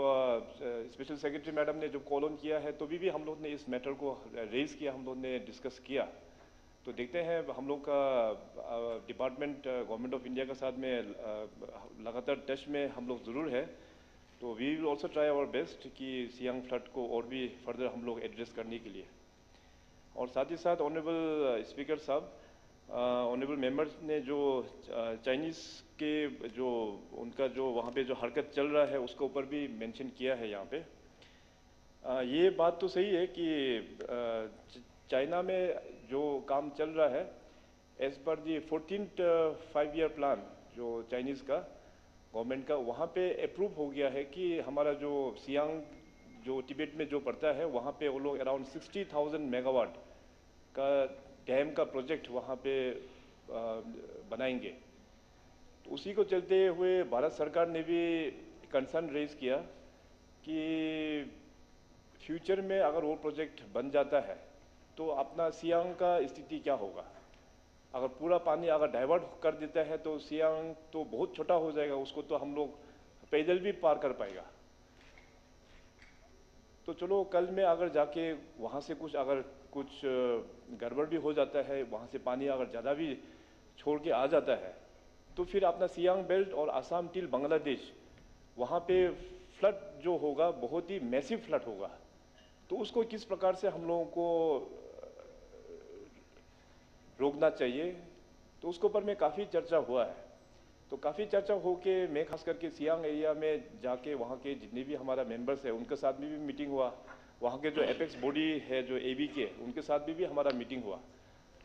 स्पेशल सेक्रेटरी मैडम ने जब कॉल ऑन किया है तो भी हम लोग ने इस मैटर को रेज किया, हम लोग ने डिस्कस किया. तो तो देखते हैं हम लोग का डिपार्टमेंट गवर्नमेंट ऑफ इंडिया के साथ में लगातार टच में हम लोग ज़रूर है। तो we will also try our best कि सियांग फ्लड को और भी फर्दर हम लोग एड्रेस करने के लिए। और साथ ही साथ ऑनरेबल स्पीकर साहब, ऑनरेबल मेंबर्स ने जो चाइनीज़ के जो उनका जो वहाँ पे जो हरकत चल रहा है उसके ऊपर भी मेंशन किया है यहाँ पे। ये बात तो सही है कि चाइना में जो काम चल रहा है एज पर दी 14th 5-year प्लान जो चाइनीज़ का गवर्नमेंट का, वहाँ पे अप्रूव हो गया है कि हमारा जो सियांग जो तिब्बत में जो पड़ता है वहाँ पे वो लोग अराउंड 60,000 मेगावाट का डैम का प्रोजेक्ट वहाँ पे बनाएंगे। तो उसी को चलते हुए भारत सरकार ने भी कंसर्न रेज किया कि फ्यूचर में अगर वो प्रोजेक्ट बन जाता है तो अपना सियांग का स्थिति क्या होगा। अगर पूरा पानी अगर डाइवर्ट कर देता है तो सियांग तो बहुत छोटा हो जाएगा, उसको तो हम लोग पैदल भी पार कर पाएगा। तो चलो कल में अगर जाके वहाँ से अगर कुछ गड़बड़ भी हो जाता है, वहाँ से पानी अगर ज़्यादा भी छोड़ के आ जाता है तो फिर अपना सियांग बेल्ट और आसाम टिल बांग्लादेश वहाँ पे फ्लड जो होगा बहुत ही मैसिव फ्लड होगा। तो उसको किस प्रकार से हम लोगों को रोकना चाहिए, तो उसके ऊपर में काफ़ी चर्चा हुआ है। तो काफ़ी चर्चा हो के मैं खास करके सियांग एरिया में जाके वहाँ के जितने भी हमारा मेंबर्स है उनके साथ में भी मीटिंग हुआ। वहाँ के जो एपेक्स बॉडी है जो एबी के, उनके साथ भी हमारा मीटिंग हुआ।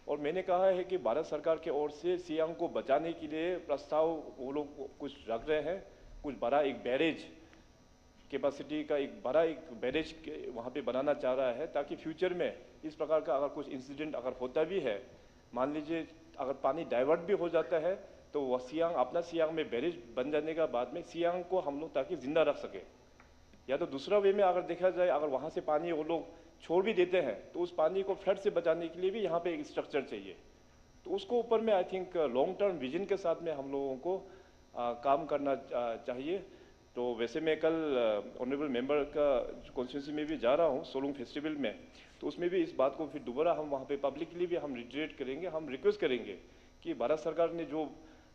और मैंने कहा है कि भारत सरकार के ओर से सियांग को बचाने के लिए प्रस्ताव वो लोग कुछ रख रहे हैं, कुछ बड़ा एक बैरेज कैपेसिटी का एक बड़ा एक बैरेज वहाँ पे बनाना चाह रहा है, ताकि फ्यूचर में इस प्रकार का अगर कुछ इंसिडेंट अगर होता भी है, मान लीजिए अगर पानी डाइवर्ट भी हो जाता है तो वह सियांग अपना सियांग में बैरेज बन जाने का बाद में सियांग को हम लोग ताकि जिंदा रख सके। या तो दूसरा वे में अगर देखा जाए, अगर वहाँ से पानी वो लोग छोड़ भी देते हैं तो उस पानी को फ्लड से बचाने के लिए भी यहाँ पे एक स्ट्रक्चर चाहिए। तो उसको ऊपर में I think long term vision के साथ में हम लोगों को काम करना चाहिए। तो वैसे मैं कल ऑनरेबल मेंबर का कॉन्स्टिट्यूंसी में भी जा रहा हूँ सोलुंग फेस्टिवल में, तो उसमें भी इस बात को फिर दोबारा हम वहाँ पे पब्लिकली भी हम रिट्रेट करेंगे, हम रिक्वेस्ट करेंगे कि भारत सरकार ने जो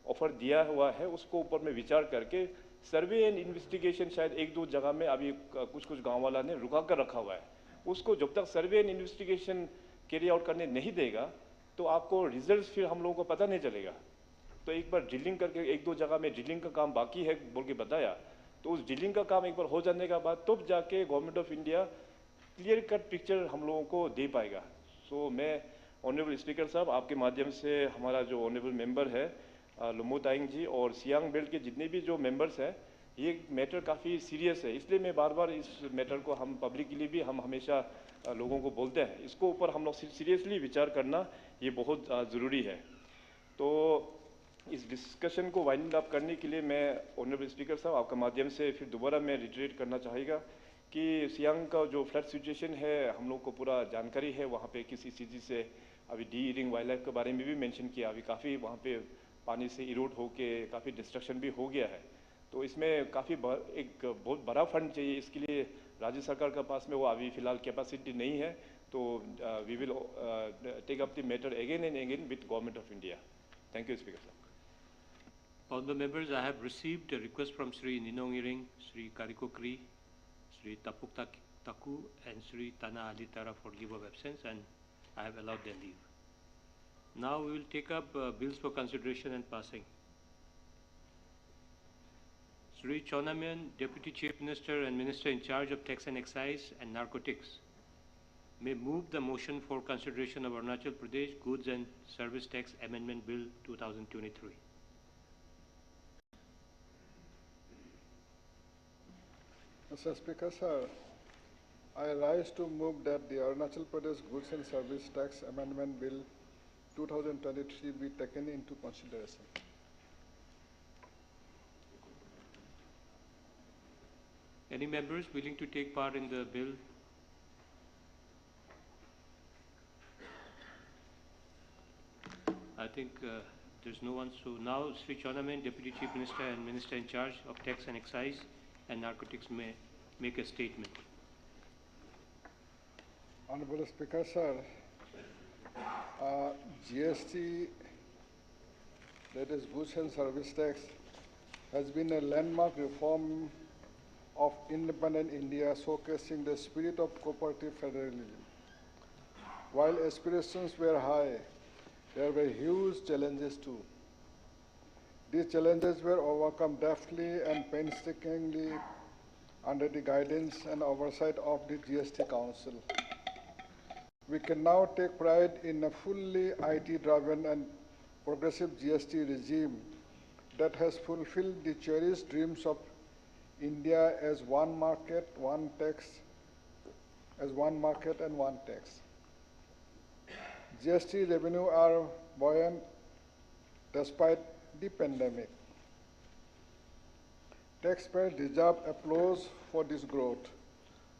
ऑफर दिया हुआ है उसको ऊपर में विचार करके सर्वे एंड इन्वेस्टिगेशन शायद 1-2 जगह में अभी कुछ गाँव वाला ने रुका कर रखा हुआ है, उसको जब तक survey and investigation carry out करने नहीं देगा तो आपको रिजल्ट फिर हम लोगों को पता नहीं चलेगा। तो एक बार ड्रिलिंग करके 1-2 जगह में ड्रिलिंग का काम बाकी है बोल के बताया, तो उस ड्रिलिंग का काम एक बार हो जाने का बाद तब जाके government of India clear cut picture हम लोगों को दे पाएगा। सो मैं ऑनरेबल स्पीकर साहब आपके माध्यम से हमारा जो ऑनरेबल मेंबर है लुमो तायंग जी और सियांग बेल्ट के जितने भी जो मेंबर्स हैं, ये मैटर काफ़ी सीरियस है, इसलिए मैं बार बार इस मैटर को हम पब्लिकली भी हम हमेशा लोगों को बोलते हैं, इसको ऊपर हम लोग सीरियसली विचार करना ये बहुत ज़रूरी है। तो इस डिस्कशन को वाइंड अप करने के लिए मैं ऑनरेबल स्पीकर साहब आपका माध्यम से फिर दोबारा मैं रिट्रेट करना चाहेगा कि सियांग का जो फ्लड सिचुएशन है हम लोग को पूरा जानकारी है। वहाँ पे किसी चीज़ से अभी डी इरिंग वाइल्ड लाइफ के बारे में भी मेंशन किया, अभी काफ़ी वहाँ पे पानी से इरोड होके काफ़ी डिस्ट्रक्शन भी हो गया है। तो इसमें काफ़ी एक बहुत बड़ा फंड चाहिए, इसके लिए राज्य सरकार के पास में वो अभी फ़िलहाल कैपेसिटी नहीं है। तो we will take up the matter again and again with government of India. Thank you speaker साहब। Honorable members, I have received a request from Sri Ninong Iring, Sri Karikokri, Sri Tapuk Taku, and Sri Tana Alitara for leave of absence, and I have allowed their leave. Now we will take up bills for consideration and passing. Sri Chonamian, Deputy Chief Minister and Minister in charge of Tax and Excise and Narcotics, may move the motion for consideration of Arunachal Pradesh Goods and Service Tax Amendment Bill 2023. Mr. Speaker, sir, I rise to move that the Arunachal Pradesh Goods and Service Tax Amendment Bill 2023 be taken into consideration. Any members willing to take part in the bill? I think there's no one. So now Sri Chonamian, Deputy Chief Minister and Minister in charge of Tax and Excise and Narcotics may make a statement. Honorable Speaker, sir, GST, that is Goods and Service Tax, has been a landmark reform of independent India, showcasing the spirit of cooperative federalism. While aspirations were high, there were huge challenges too. These challenges were overcome deftly and painstakingly under the guidance and oversight of the GST Council. We can now take pride in a fully IT-driven and progressive GST regime that has fulfilled the cherished dreams of India as one market, one tax, as one market and one tax. GST revenue are buoyant despite the pandemic. Taxpayers deserve applause for this growth.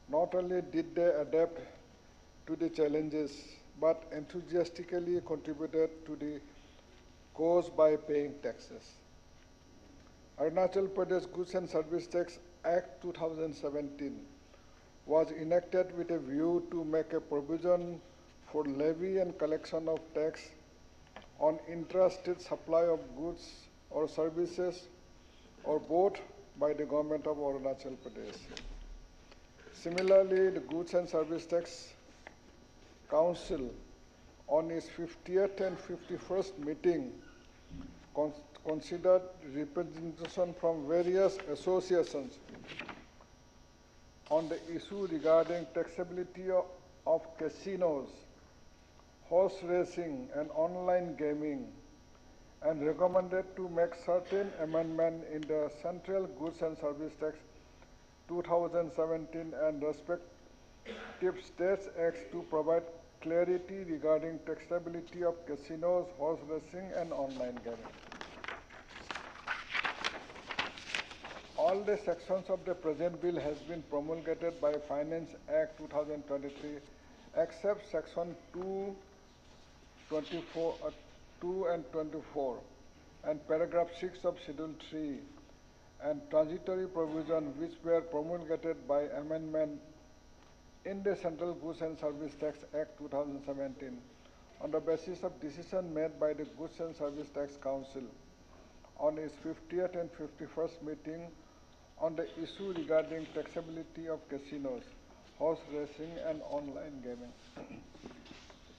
Not only did they adapt to the challenges, but enthusiastically contributed to the cause by paying taxes. Arunachal Pradesh Goods and Service Tax Act 2017 was enacted with a view to make a provision for levy and collection of tax on intrastate supply of goods or services or both by the government of Arunachal Pradesh. Similarly, the Goods and Service Tax Council on its 50th and 51st meeting considered representation from various associations on the issue regarding taxability of casinos, horse racing, and online gaming, and recommended to make certain amendment in the Central Goods and Service Tax 2017 and respective states acts to provide clarity regarding taxability of casinos, horse racing, and online gaming. All the sections of the present bill has been promulgated by Finance Act 2023 except section 2 and 24 and paragraph 6 of Schedule 3 and transitory provision which were promulgated by amendment in the Central Goods and Service Tax Act 2017 on the basis of decision made by the Goods and Service Tax Council on its 50th and 51st meeting on the issue regarding taxability of casinos, horse racing, and online gaming.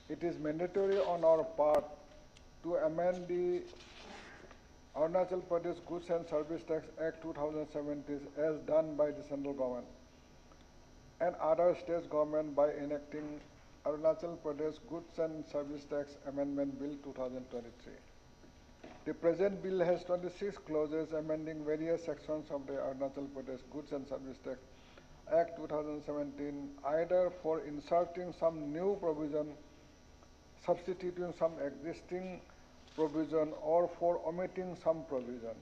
It is mandatory on our part to amend the Arunachal Pradesh Goods and Service Tax Act 2017 as done by the central government and other state government by enacting Arunachal Pradesh Goods and Service Tax Amendment Bill 2023. The present bill has 26 clauses amending various sections of the Arunachal Pradesh Goods and Service Tax Act 2017, either for inserting some new provision, substituting some existing provision, or for omitting some provision.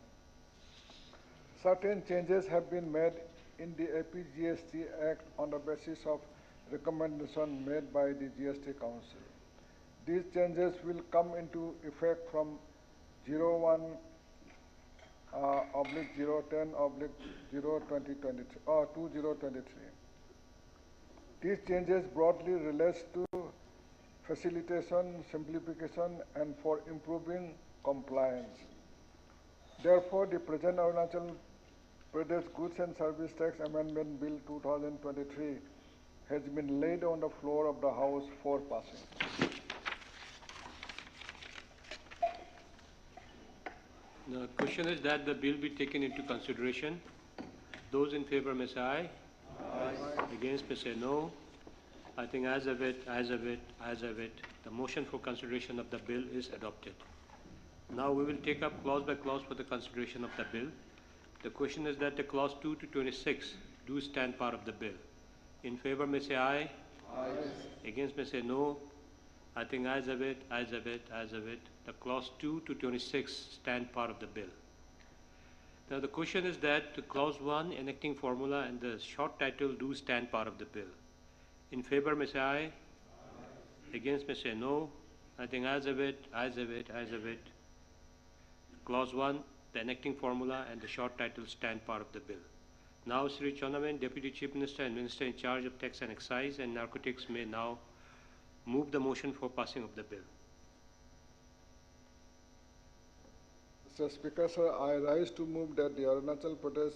Certain changes have been made in the APGST Act on the basis of recommendation made by the GST Council. These changes will come into effect from 01/010/2023. These changes broadly relate to facilitation, simplification, and for improving compliance. Therefore, the present Arunachal Pradesh Goods and Service Tax Amendment Bill 2023 has been laid on the floor of the House for passing. The question is that the bill be taken into consideration. Those in favor may say aye. Aye. Against may say no. I think as of it, the motion for consideration of the bill is adopted. Now we will take up clause by clause for the consideration of the bill. The question is that the clause 2 to 26 do stand part of the bill. In favor may say aye. Aye. Against may say no. I think as of it, the clause 2 to 26 stand part of the bill. Now the question is that the clause 1 enacting formula and the short title do stand part of the bill. In favor may say aye. Aye. Against may say no. I think as of it. Clause 1, the enacting formula and the short title stand part of the bill. Now Sri Channaven, Deputy Chief Minister and Minister in charge of Tax and Excise and Narcotics may now move the motion for passing of the bill. Mr. Speaker, sir, I rise to move that the Arunachal Pradesh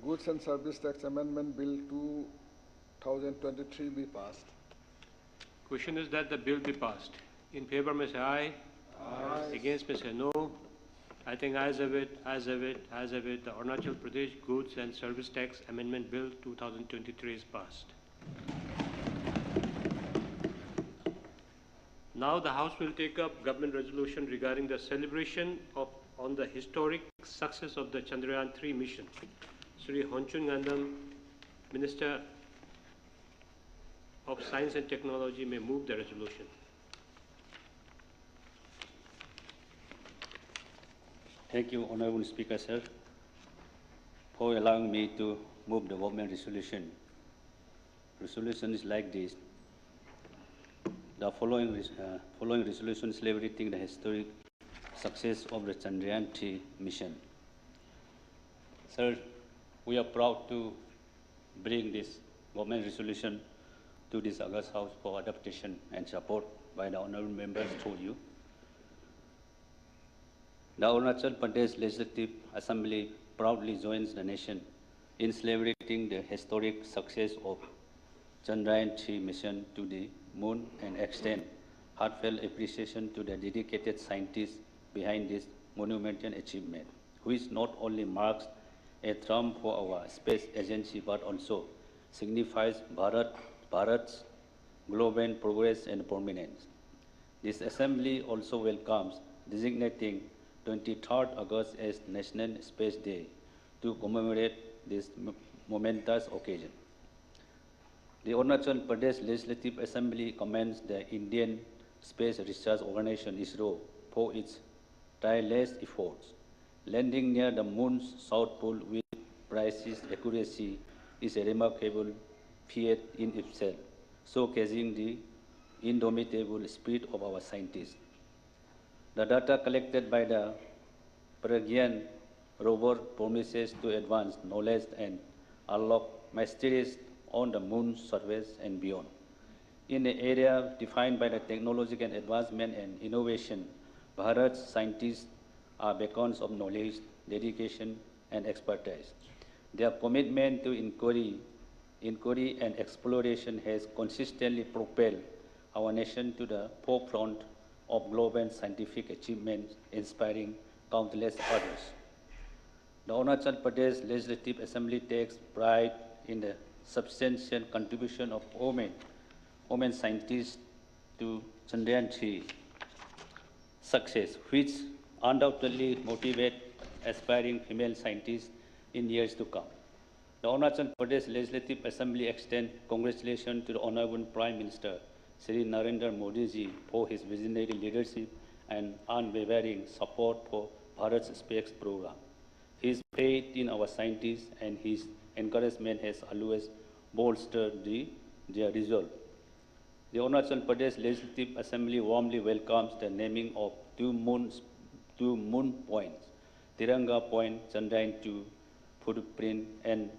Goods and Service Tax Amendment Bill 2023 be passed. Question is that the bill be passed. In favor, may say aye. Aye. Against, may say no. I think ayes have it, ayes have it, ayes have it. The Arunachal Pradesh Goods and Service Tax Amendment Bill 2023 is passed. Now the House will take up government resolution regarding the celebration on the historic success of the Chandrayaan-3 mission. Sri Honchun Gandam, Minister of Science and Technology, may move the resolution. Thank you, Honorable Speaker, sir, for allowing me to move the government resolution. Resolution is like this. The following resolution celebrating the historic success of the Chandrayaan-3 mission. Sir, we are proud to bring this government resolution to this August House for adaptation and support by the honorable members through you. The Arunachal Pradesh Legislative Assembly proudly joins the nation in celebrating the historic success of Chandrayaan-3 mission to the moon and extend heartfelt appreciation to the dedicated scientists behind this monumental achievement, which not only marks a triumph for our space agency but also signifies Bharat's global progress and prominence. This assembly also welcomes designating 23rd August as National Space Day to commemorate this momentous occasion. The Arunachal Pradesh Legislative Assembly commends the Indian Space Research Organization ISRO for its tireless efforts. Landing near the moon's south pole with precise accuracy is a remarkable feat in itself, showcasing the indomitable spirit of our scientists. The data collected by the Pragyan rover promises to advance knowledge and unlock mysteries on the moon's surface and beyond. In an area defined by the technological advancement and innovation, Bharat's scientists are beacons of knowledge, dedication, and expertise. Their commitment to inquiry and exploration has consistently propelled our nation to the forefront of global scientific achievements, inspiring countless others. The Arunachal Pradesh Legislative Assembly takes pride in the substantial contribution of women scientists to Chandrayaan-3 success, which undoubtedly motivate aspiring female scientists in years to come. The Arunachal Pradesh Legislative Assembly extends congratulations to the Honorable Prime Minister Shri Narendra Modi ji for his visionary leadership and unwavering support for Bharat's space program. His faith in our scientists and his encouragement has always bolstered their resolve. The Arunachal Pradesh Legislative Assembly warmly welcomes the naming of two moon points, Tiranga Point, Chandrayaan-2 footprint, and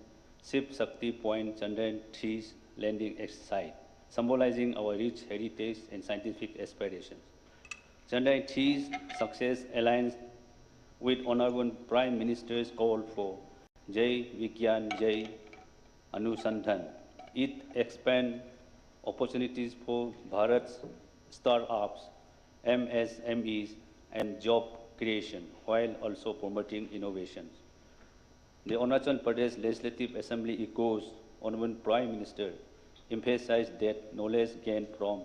Shiv Shakti Point, Chandrayaan-3's landing site, symbolizing our rich heritage and scientific aspirations. Chandrayaan-3's success aligns with Honorable Prime Minister's call for Jai Vigyan Jai Anusandhan. It expands opportunities for Bharat's startups, MSMEs, and job creation, while also promoting innovations. The Arunachal Pradesh Legislative Assembly echoes Honorable Prime Minister, emphasized that knowledge gained from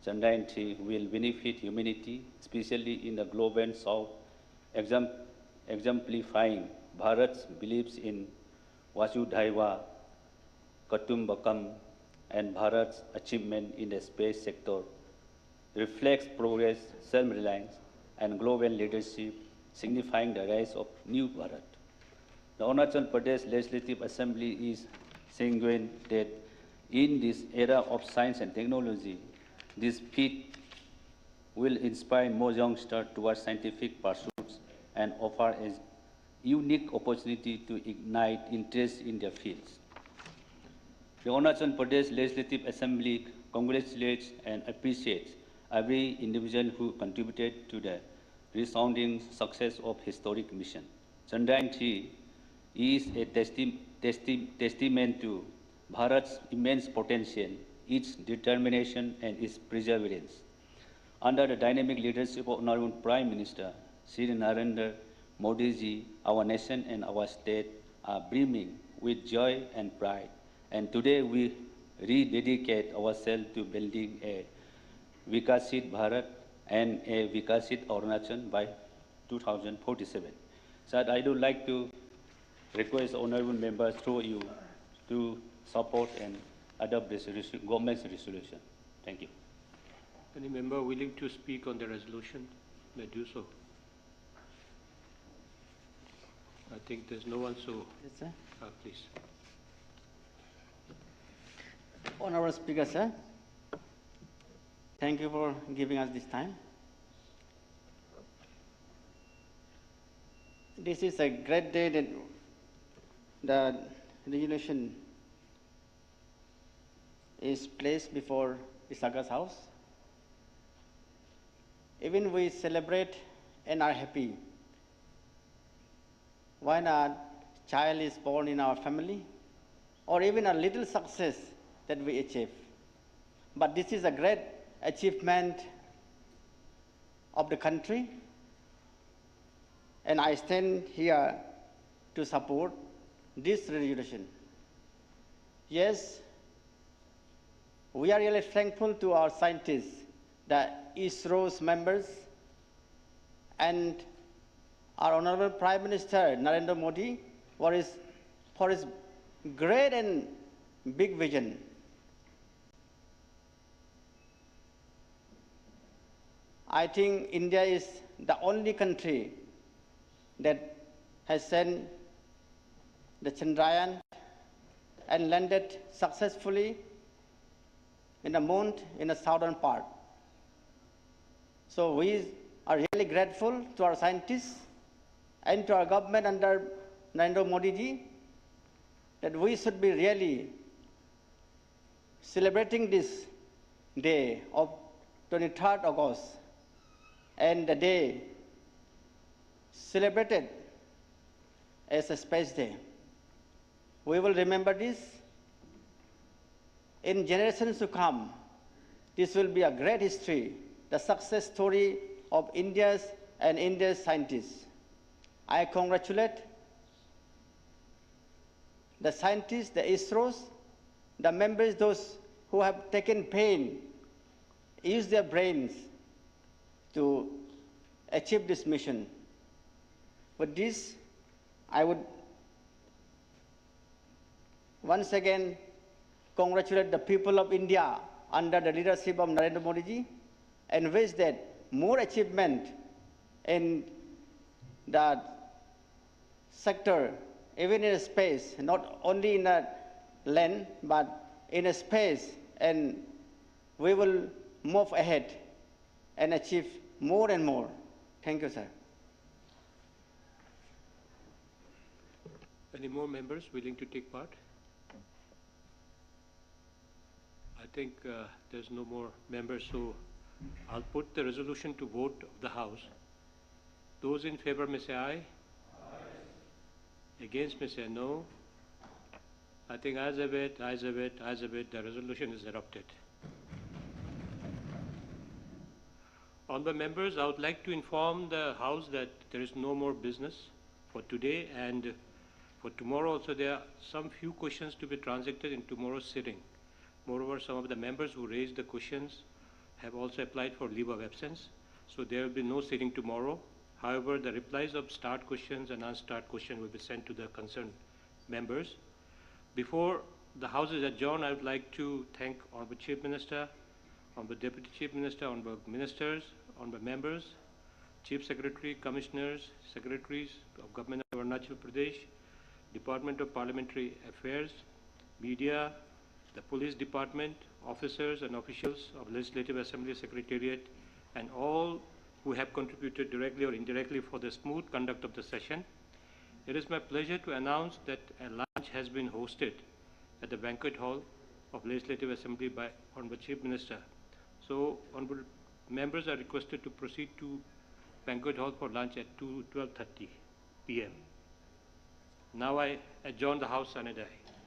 Chandrayaan-3 will benefit humanity, especially in the global south, exemplifying Bharat's beliefs in Vasudhaiva Kutumbakam, and Bharat's achievement in the space sector reflects progress, self-reliance, and global leadership, signifying the rise of new Bharat. The Arunachal Pradesh Legislative Assembly is sanguine that in this era of science and technology, this feat will inspire more youngsters towards scientific pursuits and offer a unique opportunity to ignite interest in their fields. The Arunachal Pradesh Legislative Assembly congratulates and appreciates every individual who contributed to the resounding success of historic mission. Chandrayaan-3 is a testament to Bharat's immense potential, its determination, and its perseverance. Under the dynamic leadership of Honorable Prime Minister Shri Narendra Modi ji, our nation and our state are brimming with joy and pride. And today we rededicate ourselves to building a Vikasit Bharat and a Vikasit Arunachal by 2047. So I would like to request honorable members through you to support and adopt this government's resolution. Thank you. Any member willing to speak on the resolution may do so. I think there's no one, so Yes, sir. please. Honorable Speaker, sir, thank you for giving us this time. This is a great day that the resolution is placed before Visakha's house. Even we celebrate and are happy when a child is born in our family, or even a little success that we achieve. But this is a great achievement of the country, and I stand here to support this resolution. Yes, we are really thankful to our scientists, the ISRO's members, and our Honorable Prime Minister Narendra Modi for his great and big vision. I think India is the only country that has sent the Chandrayaan and landed successfully in the moon in the southern part. So we are really grateful to our scientists and to our government under Narendra Modi ji that we should be really celebrating this day of 23rd August and the day celebrated as a space day. We will remember this in generations to come. This will be a great history, the success story of India's and India's scientists. I congratulate the scientists, the ISROs, the members, those who have taken pain, used their brains to achieve this mission. With this, I would once again congratulate the people of India under the leadership of Narendra Modi ji and wish that more achievement in the sector, even in space, not only in a land, but in a space, and we will move ahead and achieve more and more. Thank you, sir. Any more members willing to take part? I think there's no more members, so I'll put the resolution to vote of the House. Those in favor may say aye. Against may say no. I think ayes have it, the resolution is adopted. Honourable members, I would like to inform the House that there is no more business for today, and for tomorrow also there are some few questions to be transacted in tomorrow's sitting. Moreover, some of the members who raised the questions have also applied for leave of absence, so there will be no sitting tomorrow. However, the replies of start questions and unstart questions will be sent to the concerned members. Before the House is adjourned, I would like to thank Honorable Chief Minister, Honorable Deputy Chief Minister, Honorable Ministers, Honorable Members, Chief Secretary, Commissioners, Secretaries of Government of Arunachal Pradesh, Department of Parliamentary Affairs, Media, the Police Department, officers and officials of Legislative Assembly Secretariat, and all who have contributed directly or indirectly for the smooth conduct of the session. It is my pleasure to announce that a lunch has been hosted at the banquet hall of Legislative Assembly by Honorable Chief Minister. So, Honorable members are requested to proceed to banquet hall for lunch at 12:30 p.m. Now I adjourn the House another day.